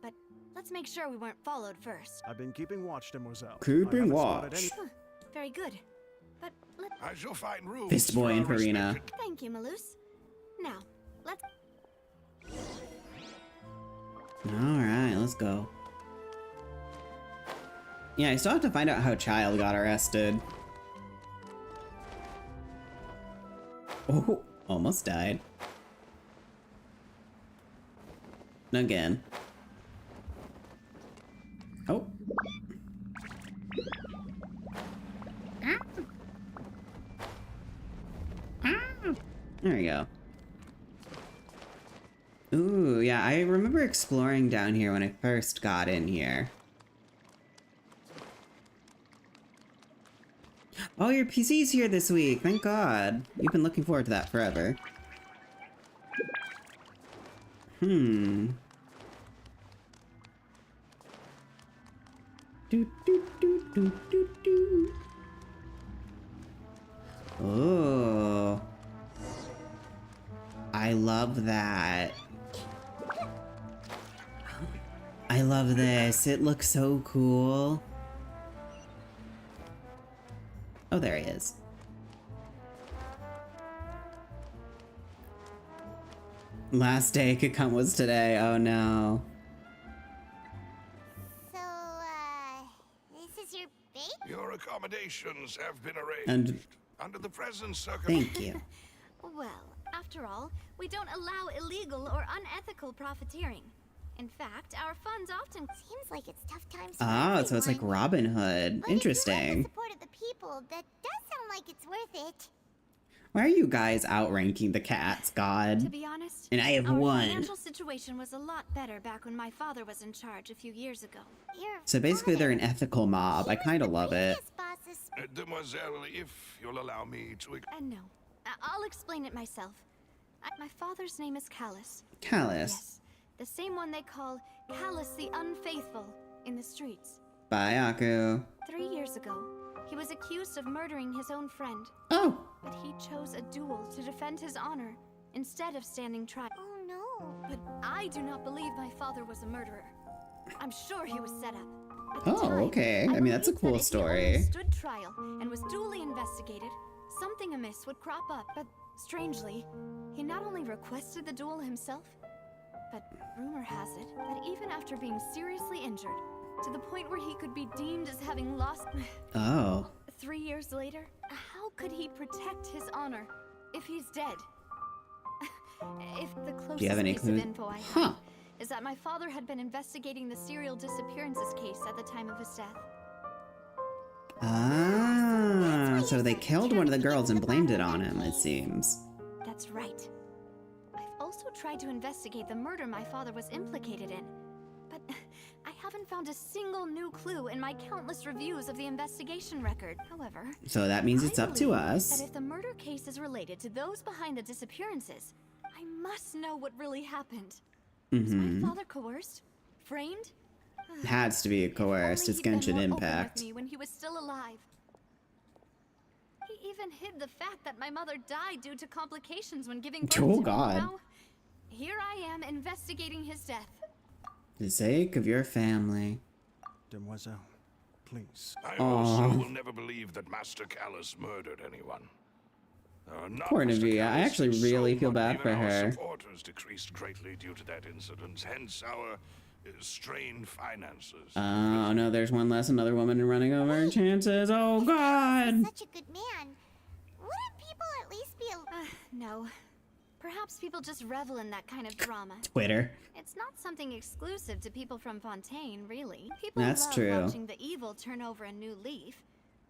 but let's make sure we weren't followed first. I've been keeping watch, Demoiselle. Keeping I haven't spotted watch. any- Huh, very good. But let... I shall find room. Fist boy and Farina. Thank you, Malus. Now, let's... Alright, let's go. Yeah, I still have to find out how Child got arrested. Oh, almost died. Again. Oh. There we go. Ooh, yeah, I remember exploring down here when I first got in here. Oh, your PC's here this week. Thank God. You've been looking forward to that forever. Do, do, do, do, do, do. Oh. I love that. I love this. It looks so cool. Oh, there he is. Last day could come was today. Oh no. So, this is your bait? Your accommodations have been arranged. And Under the present circumstances. thank you. Well, after all, we don't allow illegal or unethical profiteering. In fact, our funds often... Seems like it's tough times for Oh, so it's like everyone. Robin Hood. But if you have the Interesting. support of the people, that does sound like it's worth it. Why are you guys outranking the cats, To God? be honest, And I have our one. financial situation was a lot better back when my father was in charge a few years ago. Your So basically they're an father, ethical mob. I he was kind of the love it. previous boss's- Demoiselle, if you'll allow me to... No, I'll explain it myself. My father's name is Callus. Callus. Yes, the same one they call Callus the Unfaithful in the streets. Bye, Aku. 3 years ago, he was accused of murdering his own friend, Oh, but he chose a duel to defend his honor instead of standing trial. Oh no. But I do not believe my father was a murderer. I'm sure he was set up. At the Oh, time, okay. I mean, that's a believed cool that if he story. only stood trial and was duly investigated, something amiss would crop up. But strangely, he not only requested the duel himself, but rumor has it that even after being seriously injured, to the point where he could be deemed as having lost... oh. 3 years later, how could he protect his honor if he's dead? If the closest you have any piece clue? of info I have Huh. is that my father had been investigating the serial disappearances case at the time of his death. Ah, so they killed one of the girls and blamed it on him, it seems. That's right. I've also tried to investigate the murder my father was implicated in, but I haven't found a single new clue in my countless reviews of the investigation record. However, So that means it's I up to believe us. that if the murder case is related to those behind the disappearances, I must know what really happened. Was Mm-hmm. my father coerced? Framed? Has to be coerced. Only It's he'd been Genshin more open with Impact. me when he was still alive. He even hid the fact that my mother died due to complications when giving birth Oh, to me. God. Now, here I am investigating his death. For the sake of your family. Demoiselle, please. I Aw. also will never believe that Master Callus murdered anyone. Poor Mr. Navia. I Callus actually really himself, feel but bad even for our her. supporters decreased greatly due to that incident, hence our strained finances. Oh no, there's one less. Another woman running over her chances. Oh If Callus God. was such a good man, wouldn't people at least be No. Perhaps people just revel in that kind of drama. Twitter. It's not something exclusive to people from Fontaine, really. People That's love true. watching the evil turn over a new leaf,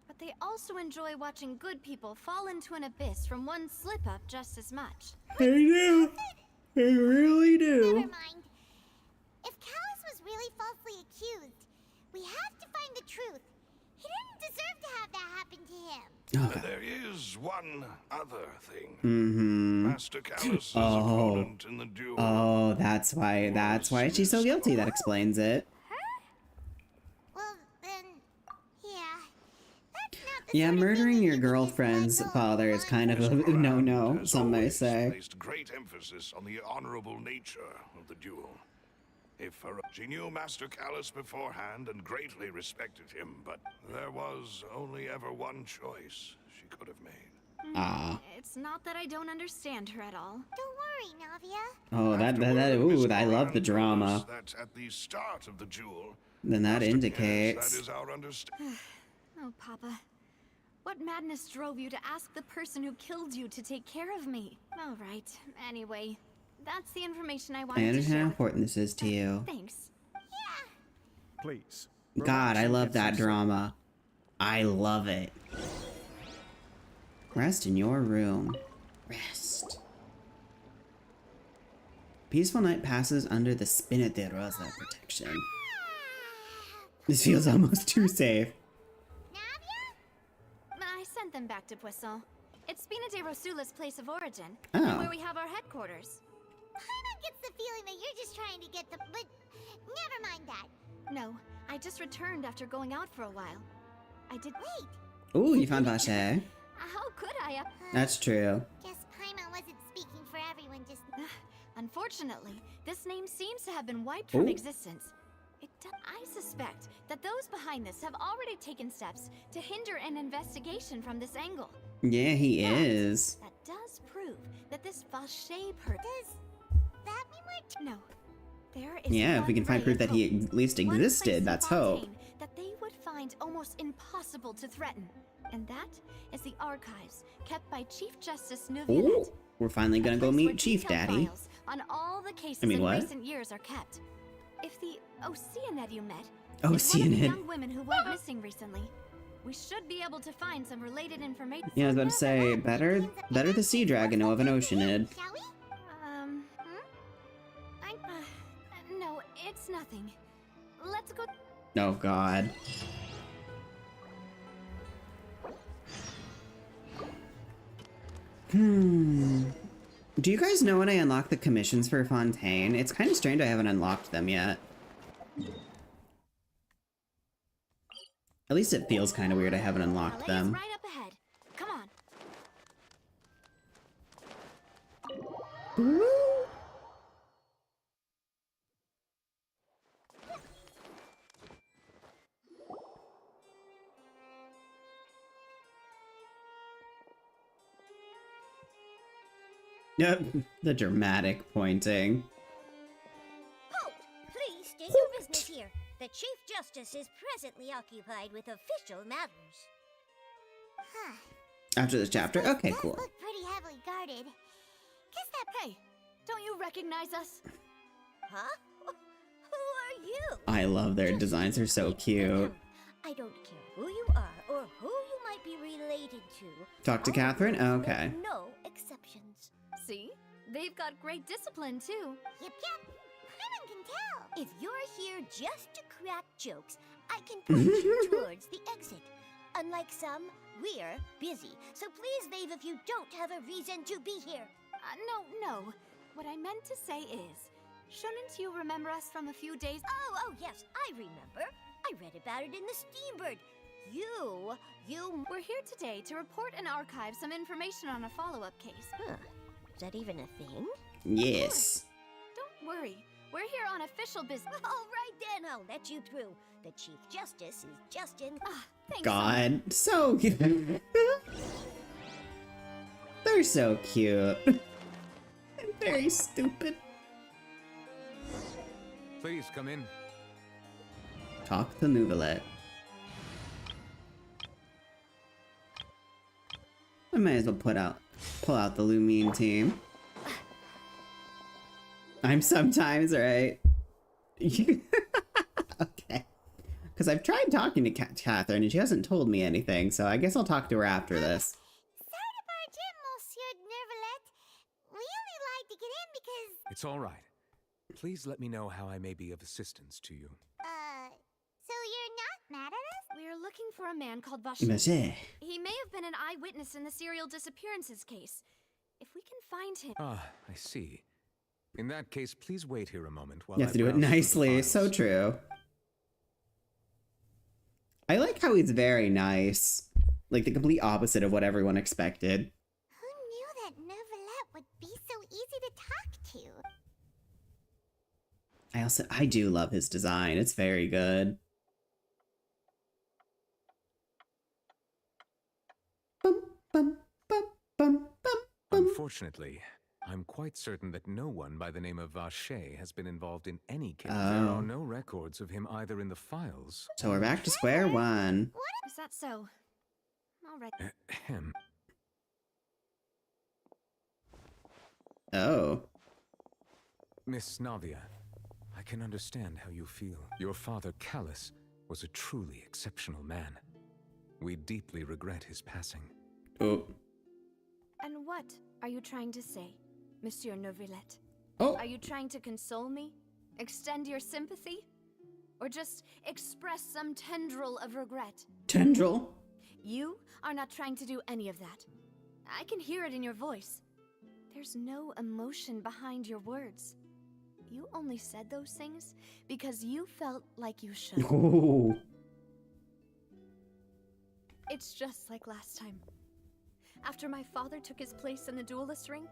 but they also enjoy watching good people fall into an abyss from one slip-up just as much. They do. They really Never do. mind. If Callus was really falsely accused, we have to find the truth. He didn't deserve to have that happen to him. Okay. There is one other thing. Mm-hmm. Master Callus' Oh. opponent in the duel. Oh, that's why. That's why she's so guilty. That explains it. Well, then, yeah. That's not the Yeah, sort of thing murdering that your you can just girlfriend's let go father of is kind of a Miss Cloran no-no. has Some may always say. placed great emphasis on the honorable nature of the duel. She knew Master Callus beforehand and greatly respected him, but there was only ever one choice she could have made. Ah. It's not that I don't understand her at all. Don't worry, Navia. Oh, that. Afterward, Ooh, Miss I love the Cloran told drama. us that at the start of the duel, Then that Master- Yes, indicates. that is our understanding. Oh, Papa. What madness drove you to ask the person who killed you to take care of me? All right. Anyway, that's the information I wanted I to understand share how with you. important this is to you. Thanks. Please. God, relax I and love get that some sleep. drama. I love it. Rest in your room. Rest. Peaceful night passes under the Spinnet de Rosa protection. This feels almost too safe. Navia? I sent them back to Poisson. It's Spina de Rosula's place of origin, Oh. and where we have our headquarters. Paimon gets the feeling that you're just trying to get the... But never mind that. No, I just returned after going out for a while. I did. Wait, Ooh, you found Vache. How could I? That's true. guess Paimon wasn't speaking for everyone just... Unfortunately, this name seems to have been wiped from Ooh. existence. I suspect that those behind this have already taken steps to hinder an investigation from this angle. Yeah, he But is. that does prove that this Vache person... that mean we're No. There is Yeah, if we one can find ray proof of that he hope. at least One place existed, in that's hope. Fontaine that they would find almost impossible to threaten. And that is the archives kept by Chief Justice Ooh, Neuvillette. we're finally gonna A go place where meet Chief detailed Daddy. files on all the cases I mean, in what? recent years are kept. If the Oceanid you met Oh, is one of the Oceanid. young women who went missing recently, we should be able to find some related information. Yeah, I was about to say, better the sea dragon know of an Oceanid. shall we? No, it's nothing. Let's go. Oh god. Do you guys know when I unlock the commissions for Fontaine? It's kind of strange I haven't unlocked them yet. At least it feels kind of weird I haven't unlocked Ballet's them. right up ahead. Come on. Yep, the dramatic pointing. Halt! Please state your business here. The Chief Justice is presently occupied with official matters. Huh. After this chapter? Okay, Does cool. look pretty heavily guarded. Guess that Hey, don't you recognize us? Huh? Who are you? I love their Just designs, they're so wait, cute. I don't care who you are or who you might be related to. Talk to All Catherine? rules make Okay. No exceptions. See? They've got great discipline, too. Yep, yep. Paimon can tell. If you're here just to crack jokes, I can point you towards the exit. Unlike some, we're busy. So please leave if you don't have a reason to be here. No. What I meant to say is, shouldn't you remember us from a few days? Oh, yes, I remember. I read about it in the Steambird. You... We're here today to report and archive some information on a follow-up case. Huh. Is that even a thing? Yes. Don't worry. We're here on official business. All right then, I'll let you through. The Chief Justice is just in... Thanks. God, so cute. They're so cute. And very stupid. Please come in. Talk to Neuvillette. I might as well pull out the Lumine team. I'm sometimes right. Okay. Because I've tried talking to Catherine and she hasn't told me anything, so I guess I'll talk to her after this. Sorry to barge in, Monsieur Neuvillette. We only like to get in because, It's all right. Please let me know how I may be of assistance to you. so you're not mad at us? We're looking for a man called Vacher. Monsieur. He may have been an eyewitness in the serial disappearances case. If we can find him... Ah, I see. In that case, please wait here a moment while You I have to do it browse through the nicely. So files. true. I like how he's very nice. Like the complete opposite of what everyone expected. Who knew that Neuvillette would be so easy to talk to? I do love his design. It's very good. Bum, bum, bum, bum, bum, bum. Unfortunately, I'm quite certain that no one by the name of Vacher has been involved in any case. There Oh. are no records of him either in the files. So we're back to square one. Is that so? All right. Ahem. Oh. Miss Navia, I can understand how you feel. Your father, Callus, was a truly exceptional man. We deeply regret his passing. Oh. And what are you trying to say, Monsieur Neuvillette? Oh. Are you trying to console me? Extend your sympathy? Or just express some tendril of regret? Tendril. You are not trying to do any of that. I can hear it in your voice. There's no emotion behind your words. You only said those things because you felt like you should. Oh. It's just like last time. After my father took his place in the duelist ring,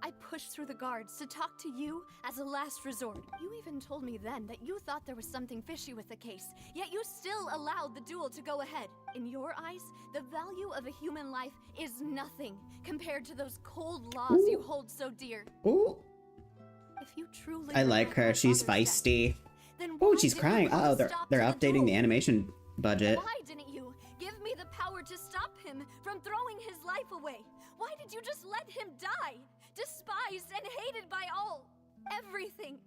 I pushed through the guards to talk to you as a last resort. You even told me then that you thought there was something fishy with the case, yet you still allowed the duel to go ahead. In your eyes, the value of a human life is nothing compared to those cold laws you hold so dear. Oh. If you truly I like regret her. my She's father's death, feisty. then Oh, why she's didn't you crying. put a Oh, they're stop they're to the updating the duel? animation budget. Why didn't you give me the power to stop him from throwing his life away? Why did you just let him die? Despised and hated by all. Everything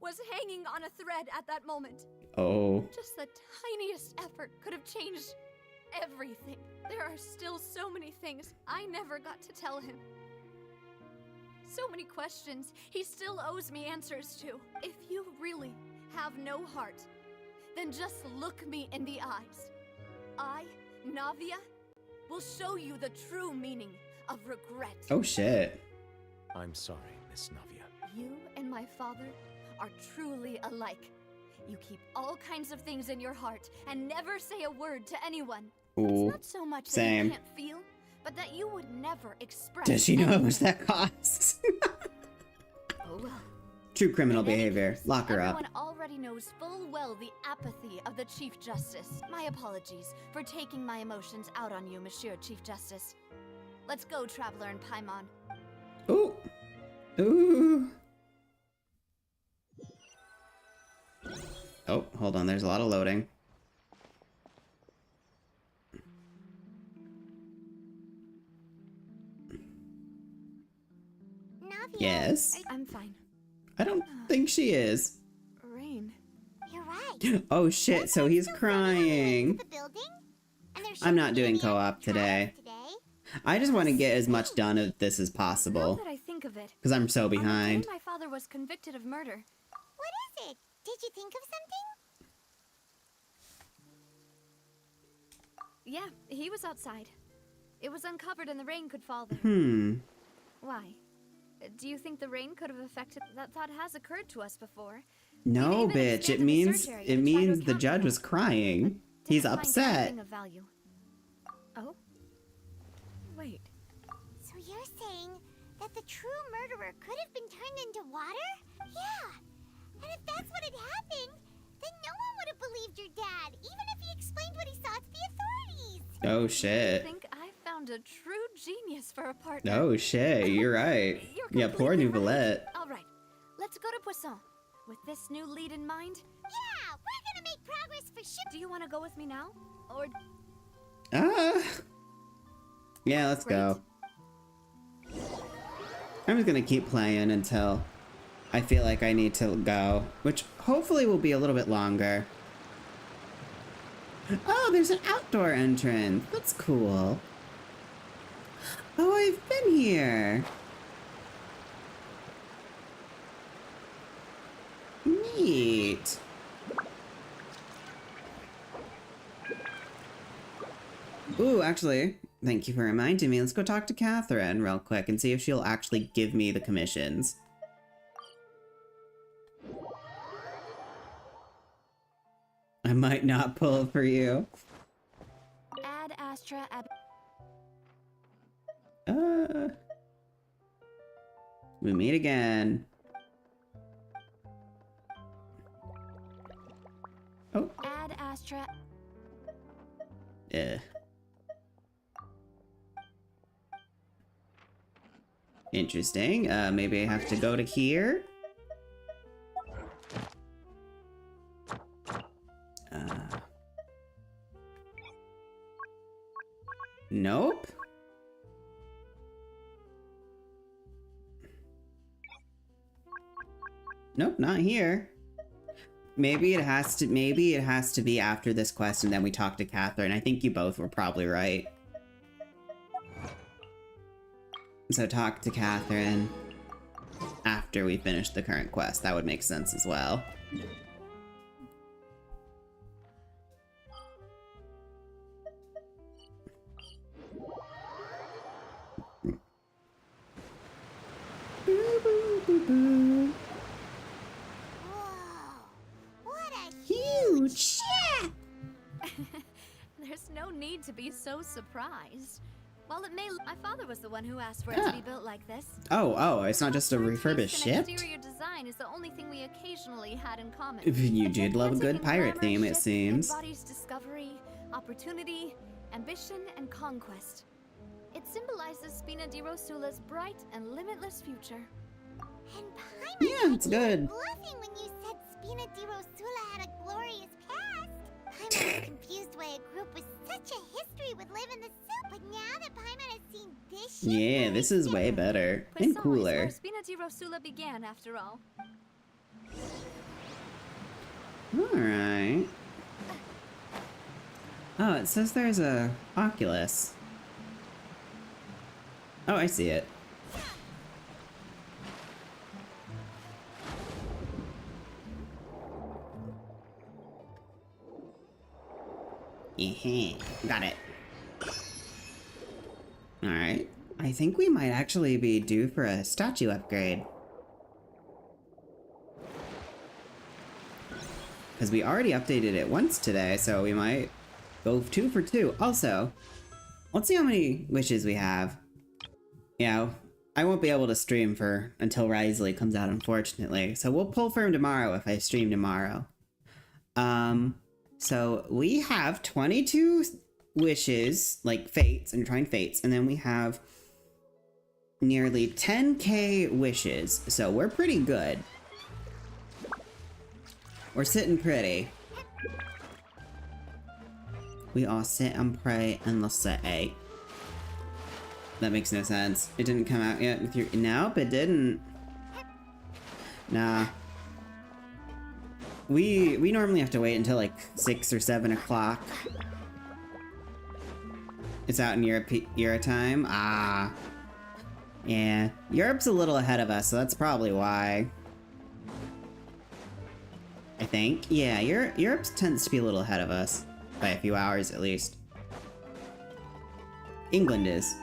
was hanging on a thread at that moment. Oh. Just the tiniest effort could have changed everything. There are still so many things I never got to tell him. So many questions he still owes me answers to. If you really have no heart, then just look me in the eyes. I, Navia, will show you the true meaning of regret. Oh shit. I'm sorry, Miss Navia. You and my father are truly alike. You keep all kinds of things in your heart and never say a word to anyone. Ooh. It's not so much that Same. you can't feel, but that you would never express. Does she know how much anything. that costs? Oh well. True criminal In any behavior. case, Lock her up. Everyone already knows full well the apathy of the Chief Justice. My apologies for taking my emotions out on you, Monsieur Chief Justice. Let's go, Traveler and Paimon. Ooh. Ooh. Oh, hold on. There's a lot of loading. Navia, Yes. I'm fine. I don't think she is. Rain. you're right. Oh shit, so he's crying. The building? And there I'm not shouldn't be doing any co-op today. today. I just want to get as much done of this as Now possible. that I think of it, Because I'm so on the day behind. my father was convicted of murder. What is it? Did you think of something? Yeah, he was outside. It was uncovered and the rain could fall there. Hmm. Why? Do you think the rain could have affected? That thought has occurred to us before. No, even bitch. It expanded the means search area it to try to means the account for judge that. was crying. But He's didn't find upset. anything of value. Oh? Wait. So you're saying that the true murderer could have been turned into water? Yeah. And if that's what had happened, then no one would have believed your dad, even if he explained what he saw to the authorities. Oh I shit. think I found a true genius for a partner. Oh shit. You're right. You're Yeah, poor completely Nouvelette. All right, let's go to Poisson. With this new lead in mind, Yeah, we're gonna make progress for sure. do you want to go with me now? Or Yeah, let's go. I'm just gonna keep playing until I feel like I need to go, which hopefully will be a little bit longer. Oh, there's an outdoor entrance. That's cool. Oh, I've been here. Neat. Ooh, actually, thank you for reminding me. Let's go talk to Catherine real quick and see if she'll actually give me the commissions. I might not pull for you. Ad Astra Ab. We meet again. Oh. Ad Astra. Interesting. Maybe I have to go to here. Nope. Nope, not here. Maybe it has to be after this quest and then we talk to Catherine. I think you both were probably right. So talk to Catherine after we finish the current quest. That would make sense as well. Whoa, what a Huge ship! There's no need to be so surprised. While it may, my father was the one who asked for it to be built like this. Oh, it's not just a Our refurbished taste in ship? Exterior design is the only thing we occasionally had in common. You did love a Aesthetic good and pirate glamour theme, it ship seems. embodies discovery, opportunity, ambition, and conquest. It symbolizes Spina di Rosula's bright and limitless future. And Paimon Yeah, it's said you were good. bluffing when you said Spina di Rosula had a glorious past. Paimon was confused why a group with such a history would live in the soup, but now that Paimon has seen this shit, Yeah, this is way better and Poisson is cooler. where Spina di Rosula began, after all. Alright. Oh, it says there's a Oculus. Oh, I see it. Got it. Alright. I think we might actually be due for a statue upgrade. Because we already updated it once today, so we might go 2 for 2. Also, let's see how many wishes we have. Yeah, I won't be able to stream for until Risley comes out, unfortunately. So we'll pull for him tomorrow if I stream tomorrow. So we have 22 wishes, like fates, intertwined fates, and then we have nearly 10k wishes, so we're pretty good. We're sitting pretty. We all sit and pray in the city. That makes no sense. It didn't come out yet with your... Nope, it didn't. Nah. We normally have to wait until like 6 or 7 o'clock. It's out in Europe time? Ah. Yeah. Europe's a little ahead of us, so that's probably why. I think. Yeah, Europe tends to be a little ahead of us. By a few hours, at least. England is.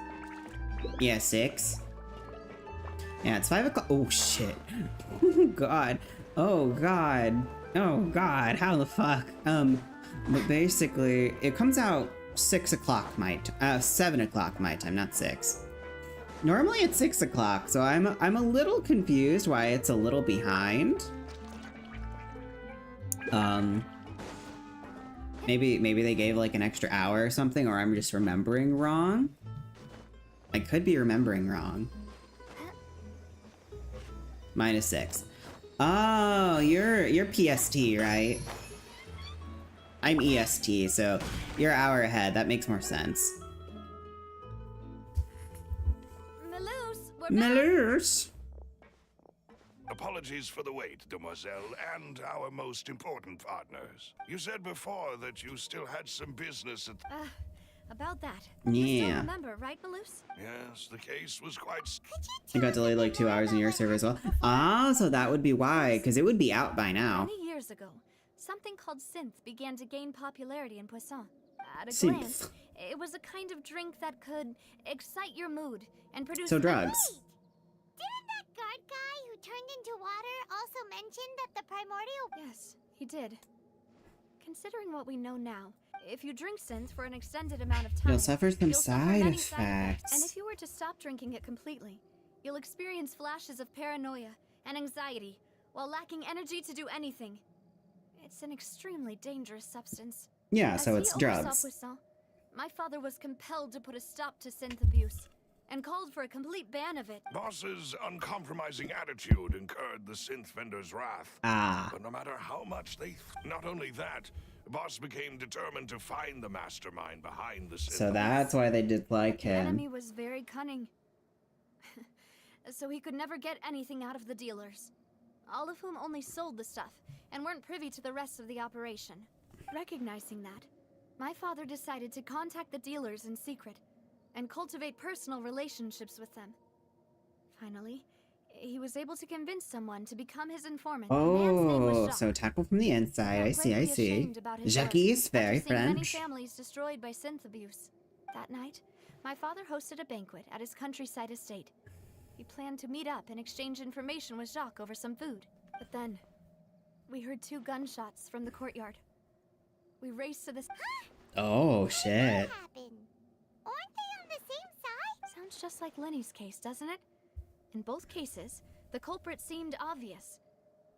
Yeah, 6. Yeah, it's 5 o'clock. Oh, shit. Oh, God. Oh, God. Oh, God. How the fuck? But basically, it comes out 6 o'clock my 7 o'clock my time, not 6. Normally it's 6 o'clock, so I'm a little confused why it's a little behind. Maybe they gave like an extra hour or something, or I'm just remembering wrong. I could be remembering wrong. -6. Oh, you're PST, right? I'm EST, so you're an hour ahead. That makes more sense. Melus, we're back. Melus. Apologies for the wait, demoiselle, and our most important partners. You said before that you still had some business at... About that. You Yeah. still remember, right, Melus? Yes, the case was quite... It got delayed like 2 hours in your server as well. Ah, so that would be why, because it would be out by now. Many years ago, something called synth began to gain popularity in Poisson. At a Synth. glance, it was a kind of drink that could excite your mood and produce... So drugs. Didn't that guard guy who turned into water also mention that the primordial... Yes, he did. Considering what we know now, if you drink synth for an extended amount of time, You'll suffer some suffer side many side effects. And if you were to stop drinking it completely, you'll experience flashes of paranoia and anxiety while lacking energy to do anything. It's an extremely dangerous substance. Yeah, As so he it's oversaw drugs. Poisson, my father was compelled to put a stop to synth abuse and called for a complete ban of it. Boss's uncompromising attitude incurred the synth vendor's wrath. Ah. But no matter how much they... Not only that, Boss became determined to find the mastermind behind the synth. So that's why they dislike The him. enemy was very cunning. So he could never get anything out of the dealers, all of whom only sold the stuff and weren't privy to the rest of the operation. Recognizing that, my father decided to contact the dealers in secret and cultivate personal relationships with them. Finally, he was able to convince someone to become his informant. The man's name was Oh, Jacques. so tackle from the inside. I see, I Greatly see. ashamed about his Jacques work is very after seeing many French. families destroyed by synth abuse. That night, my father hosted a banquet at his countryside estate. He planned to meet up and exchange information with Jacques over some food. But then, we heard 2 gunshots from the courtyard. We raced to this... Oh, What shit. happened? Aren't they on the same side? Sounds just like Lenny's case, doesn't it? In both cases, the culprit seemed obvious,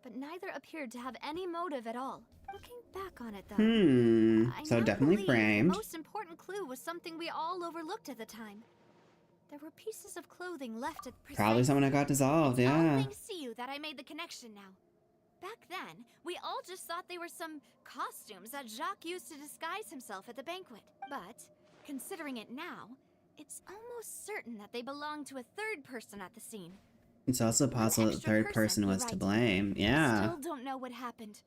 but neither appeared to have any motive at all. Looking back on it, though, I So now definitely believe framed. the most important clue was something we all overlooked at the time. there were pieces of clothing left at the Probably someone that got dissolved, It's all yeah. thanks to you that I made the connection now. Back then, we all just thought they were some costumes that Jacques used to disguise himself at the banquet. But, considering it now, it's almost certain that they belong to a third person at the scene. It's also possible that the extra third person was right. to blame. Yeah. Still don't know what happened.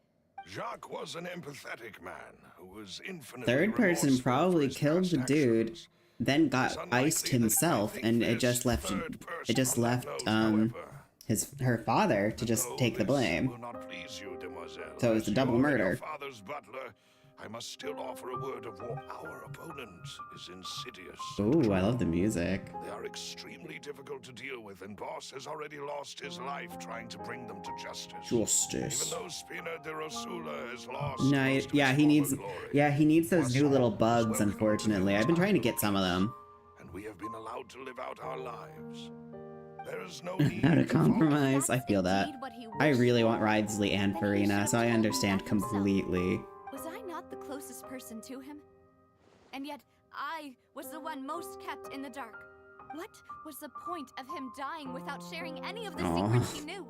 Jacques was an empathetic man who was infinitely Third person remorseful probably for his killed past the dude, actions. then It's got unlikely iced that himself, I think and it this just left third it just person left knows, however. her father to just Though take the this blame. will not please you, demoiselle. So it was As a double you're your murder. father's butler, I must still offer a word of warning. Our opponent is insidious. Ooh, I love the music. They are extremely difficult to deal with, and Boss has already lost his life trying to bring them to justice. Justice. Even though Spina de Rosula has lost No, most of yeah, his he former needs. glory. Yeah, he needs those new Poisson little was bugs. welcomed Unfortunately, within I've been his trying to get heart, some of them. and we have been allowed to live out our lives. There is no need How to to follow compromise. I That's feel that. indeed what he I wished really for, want Ridesley and then he Farina, should so I have told me understand that himself. completely. Was I not the closest person to him? And yet, I was the one most kept in the dark. What was the point of him dying without sharing any of the Aw. secrets he knew?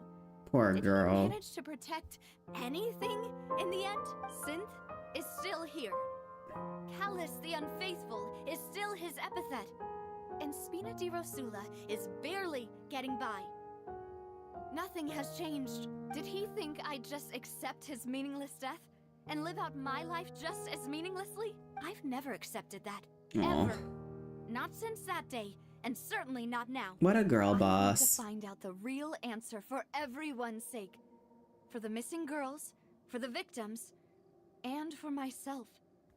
Poor Did he girl. manage to protect anything in the end? Synth is still here. Callus the Unfaithful is still his epithet. And Spina di Rosula is barely getting by. Nothing has changed. Did he think I'd just accept his meaningless death? And live out my life just as meaninglessly? I've never accepted that. Aw. Ever. Not since that day, and certainly not now. What a girl I want boss. to find out the real answer for everyone's sake. For the missing girls, for the victims, and for myself.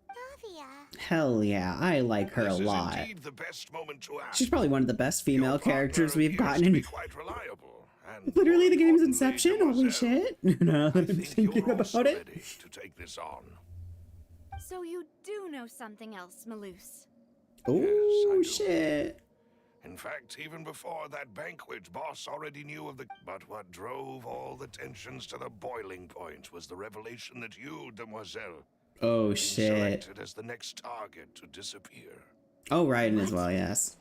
Navia. Hell yeah, I like her a This is lot. indeed the best moment to act. She's probably one of the best female Your partner characters we've appears gotten to in. be quite reliable, and Literally more the game's importantly, inception? Holy mademoiselle, shit. Now I that I'm think thinking you're also about it. ready to take this on. So you do know something else, Maloose. Oh do. shit. In fact, even before that banquet, Boss already knew of the... But what drove all the tensions to the boiling point was the revelation that you, demoiselle, Oh been shit. selected as the next target to disappear. Oh, Raiden as well, yes.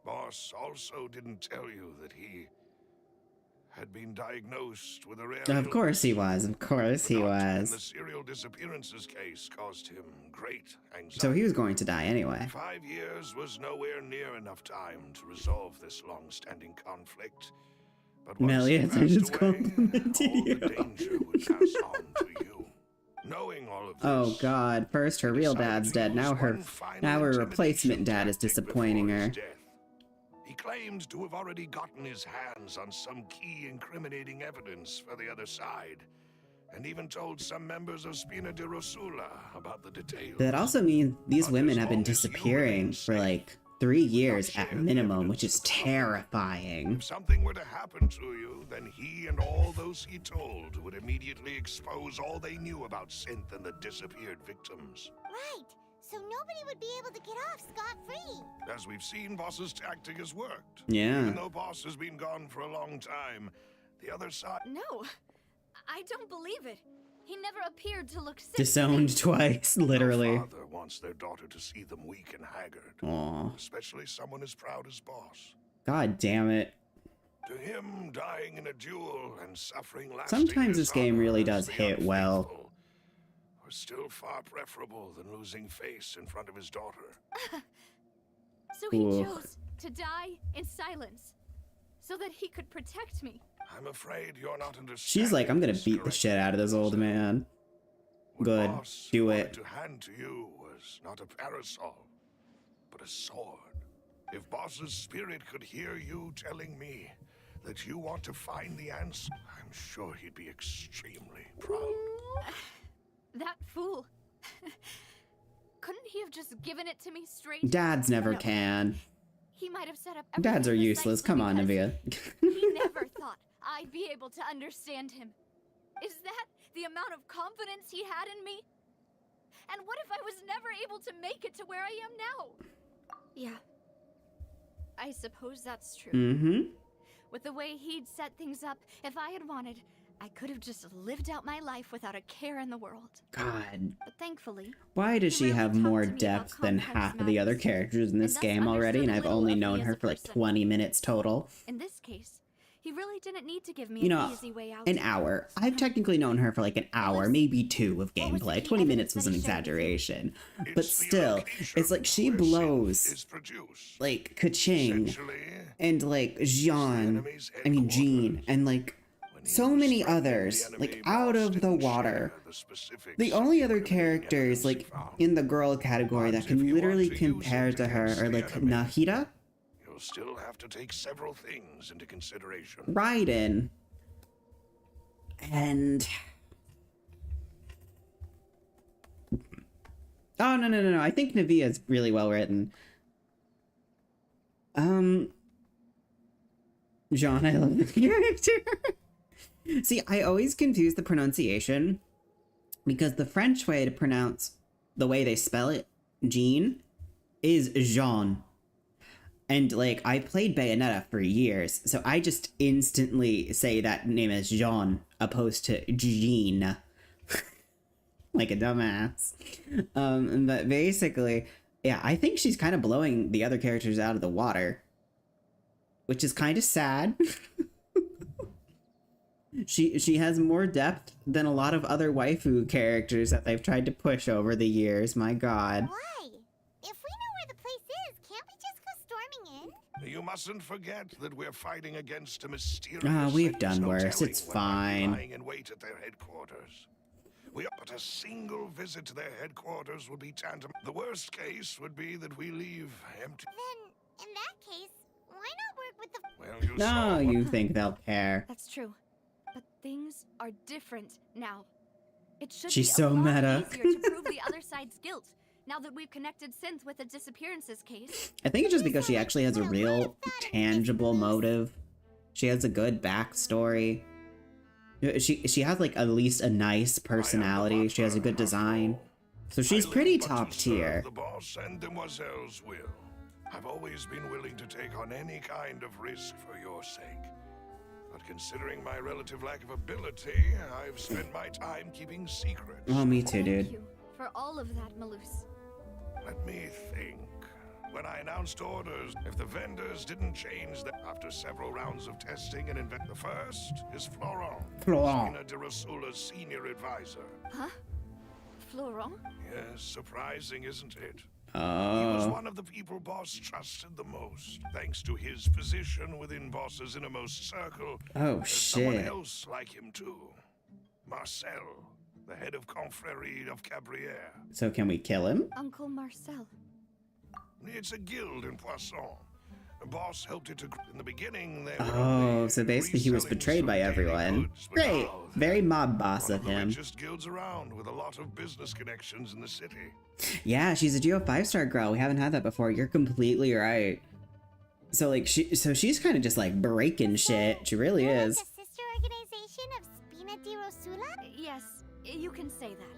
Boss also didn't tell you that he had been diagnosed with a rare Of course he illness. was. Of course he The doctor in the was. serial disappearances case caused him great anxiety. So he was going to die anyway. 5 years was nowhere near enough time to resolve this long-standing conflict. But once he Melius, I passed just away, complimented all you. the danger would pass on to you. Knowing all of this, Oh god, first her he real decided dad's to dead, use now her one final replacement intimidation dad is tactic disappointing before her. his death. He claimed to have already gotten his hands on some key incriminating evidence for the other side, and even told some members of Spina de Rosula about the details. That also means these But women as have been long as you disappearing remain for safe, like 3 years share at the minimum, evidence which is with the public. terrifying. If something were to happen to you, then he and all those he told would immediately expose all they knew about Synth and the disappeared victims. Right. So nobody would be able to get off scot-free. As we've seen, Boss's tactic has worked. Yeah. Even though Boss has been gone for a long time, the other side... No, I don't believe it. He never appeared to look sick. Disowned twice, literally. No father wants their daughter to see them weak and haggard. Aw. Especially someone as proud as Boss. God damn it. To him, dying in a duel and suffering lasting Sometimes this game dishonor really as does the hit well. unfaithful was still far preferable than losing face in front of his daughter. So he Ooh. chose to die in silence, so that he could protect me. I'm afraid you're not understanding. She's like, I'm gonna this beat the correctly. shit out of this old man. What Good. Boss Do wanted it. to hand to you was not a parasol, but a sword. If Boss's spirit could hear you telling me that you want to find the answer, I'm sure he'd be extremely proud. That fool. Couldn't he have just given it to me straight? Dads never No. can. He might have set up Dads are everything useless. precisely Come on, because Navia. He never thought I'd be able to understand him. Is that the amount of confidence he had in me? And what if I was never able to make it to where I am now? Yeah. I suppose that's true. Mm-hmm. With the way he'd set things up, if I had wanted, I I could have just lived out my life without a care in the world. God. But thankfully, Why does he she rarely have talked more to me about depth than complex half of the other matters, characters in this and thus game already, and understood I've little only of me known as her a for like person. 20 minutes total? In this case, he really didn't need to give me You an know, easy way out. an hour. I've technically known her for like an hour, maybe two of What was the gameplay. key 20 evidence minutes was that an he shared with you? exaggeration. But It's the still, location it's like she where blows synth is produced. like Kaching Essentially, and like Jean, enemy's Jean, headquarters. and like when he so was many threatening the others, enemy, like out Boss of the didn't water. share the specifics The of only the other incriminating characters evidence he like found. in the girl category But that if can you want literally to use compare it to her against are the like enemy, Nahida, You'll still have to take several things into consideration. Raiden, and oh no. I think Navia is really well written. Jean, I love this character. See, I always confuse the pronunciation because the French way to pronounce the way they spell it, Jean, is Jean. And like I played Bayonetta for years, so I just instantly say that name as Jean opposed to Jean. Like a dumbass. But basically, yeah, I think she's kind of blowing the other characters out of the water, which is kind of sad. She has more depth than a lot of other waifu characters that they've tried to push over the years. My God. Why? If we know where the place is, can't we just go storming in? You mustn't forget that we're fighting against a mysterious. Ah, we've and there's done no worse. telling It's what might be fine. lying in wait at their headquarters. But a single visit to their headquarters would be tantamount. The worst case would be that we leave empty. Then, in that case, why not work with the... Well, you saw No, what you think they'll care. That's true. But things are different now. It should She's be a so lot meta. easier to prove the other side's guilt now that we've connected Synth with the disappearances case. I think it's just because she actually has a real tangible motive. She has a good backstory. She has like at least a nice personality. She has a good design. So she's I pretty live but top to tier. serve the boss and demoiselle's will. I've always been willing to take on any kind of risk for your sake. But considering my relative lack of ability, I've spent my time keeping secrets. Oh, me too, Thank dude. you for all of that, Malus. Let me think. When I announced orders, if the vendors didn't change them after several rounds of testing and invent the first is Florent. Florent. Sina de Rasula's senior advisor. Huh? Florent? Yes, surprising, isn't it? He was Oh. one of the people Boss trusted the most, thanks to his position within Boss's innermost circle. Oh, There's someone shit. else like him too. Marcel, the head of Confrérie of Cabrières. So can we kill him? Uncle Marcel. It's a guild in Poisson. The boss helped it to in the beginning. They were Oh, only so basically he was reselling betrayed some by daily everyone. goods, but Great. now Very mob boss one of the him. richest guilds around with a lot of business connections in the city. Yeah, she's a Geo 5-star girl. We haven't had that before. You're completely right. So like she's kind of just like breaking shit. She really You're is. like a sister organization of Spina di Rosula? Yes, you can say that.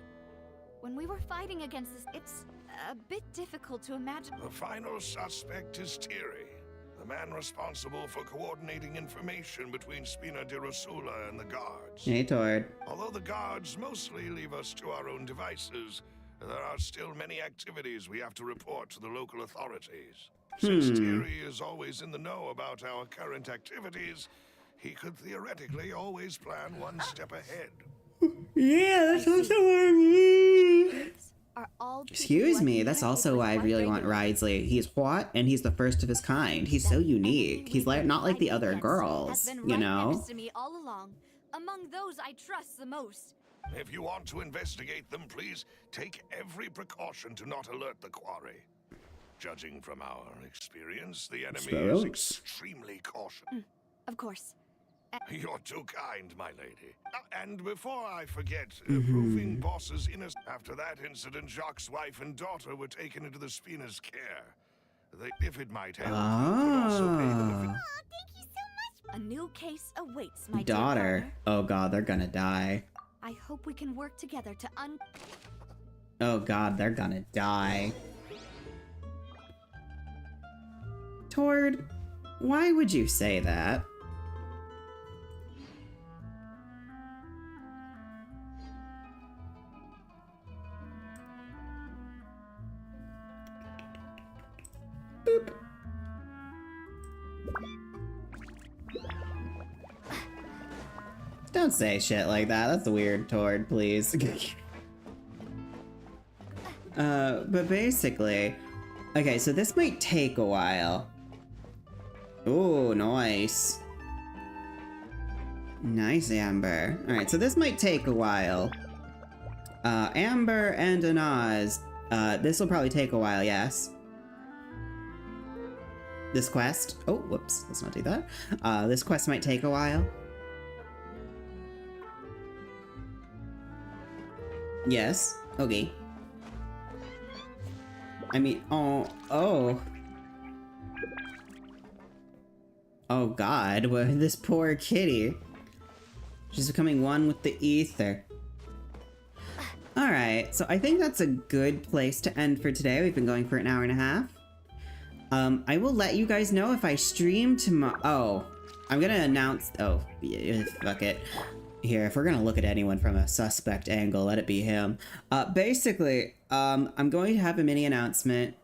When we were fighting against this, it's a bit difficult to imagine. The final suspect is Thierry, the man responsible for coordinating information between Spina di Rosula and the guards. Hey, Tord. Although the guards mostly leave us to our own devices, there are still many activities we have to report to the local authorities. Since Thierry is always in the know about our current activities, he could theoretically always plan one step ahead. Yeah, that's also what I mean. Are all people Excuse like me, you that's able also with why I what really they want do? Ridesley. He's hot and he's the first of his kind. He's so unique. He's like not like the other girls, Has been you right know? next to me all along. Among those I trust the most. If you want to investigate them, please take every precaution to not alert the quarry. Judging from our experience, the enemy is Experience? extremely cautious. Of course. You're too kind, my lady. And before I forget, proving Boss's innocence. After that incident, Jacques' wife and daughter were taken into the Spina's care. If it might help, you could also pay them a Ah, Oh, thank you so much. A new case awaits, my dear daughter. partner. Oh god, they're gonna die. I hope we can work together to Oh god, they're gonna die. Tord, why would you say that? Don't say shit like that. That's weird, Tord, please. But basically... Okay, so this might take a while. Ooh, nice. Nice, Amber. Alright, so this might take a while. Amber and Anaz. This will probably take a while, yes. This quest... Oh, whoops. Let's not do that. This quest might take a while. Yes. Okay. I mean, oh. Oh god, this poor kitty. She's becoming one with the ether. Alright, so I think that's a good place to end for today. We've been going for an hour and a half. I will let you guys know if I stream tomorrow. Oh, I'm gonna announce. Oh, yeah, fuck it. Here, if we're gonna look at anyone from a suspect angle, let it be him. Basically, I'm going to have a mini announcement.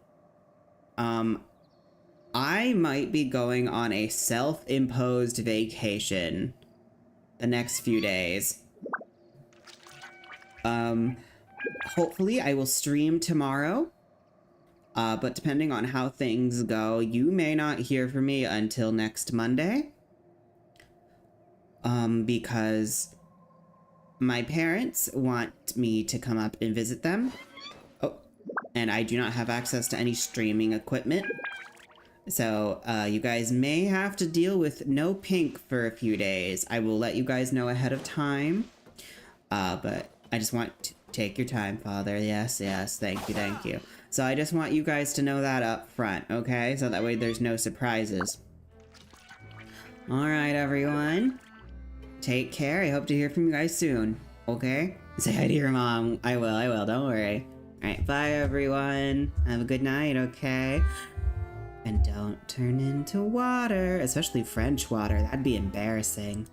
I might be going on a self-imposed vacation the next few days. Hopefully I will stream tomorrow. But depending on how things go, you may not hear from me until next Monday. Because my parents want me to come up and visit them. Oh, and I do not have access to any streaming equipment. So, you guys may have to deal with no pink for a few days. I will let you guys know ahead of time. But I just want to take your time, Father. Yes, yes, thank you. So I just want you guys to know that up front, okay? So that way there's no surprises. Alright, everyone. Take care. I hope to hear from you guys soon, okay? Say hi to your mom. I will, don't worry. Alright, bye, everyone. Have a good night, okay? And don't turn into water, especially French water. That'd be embarrassing.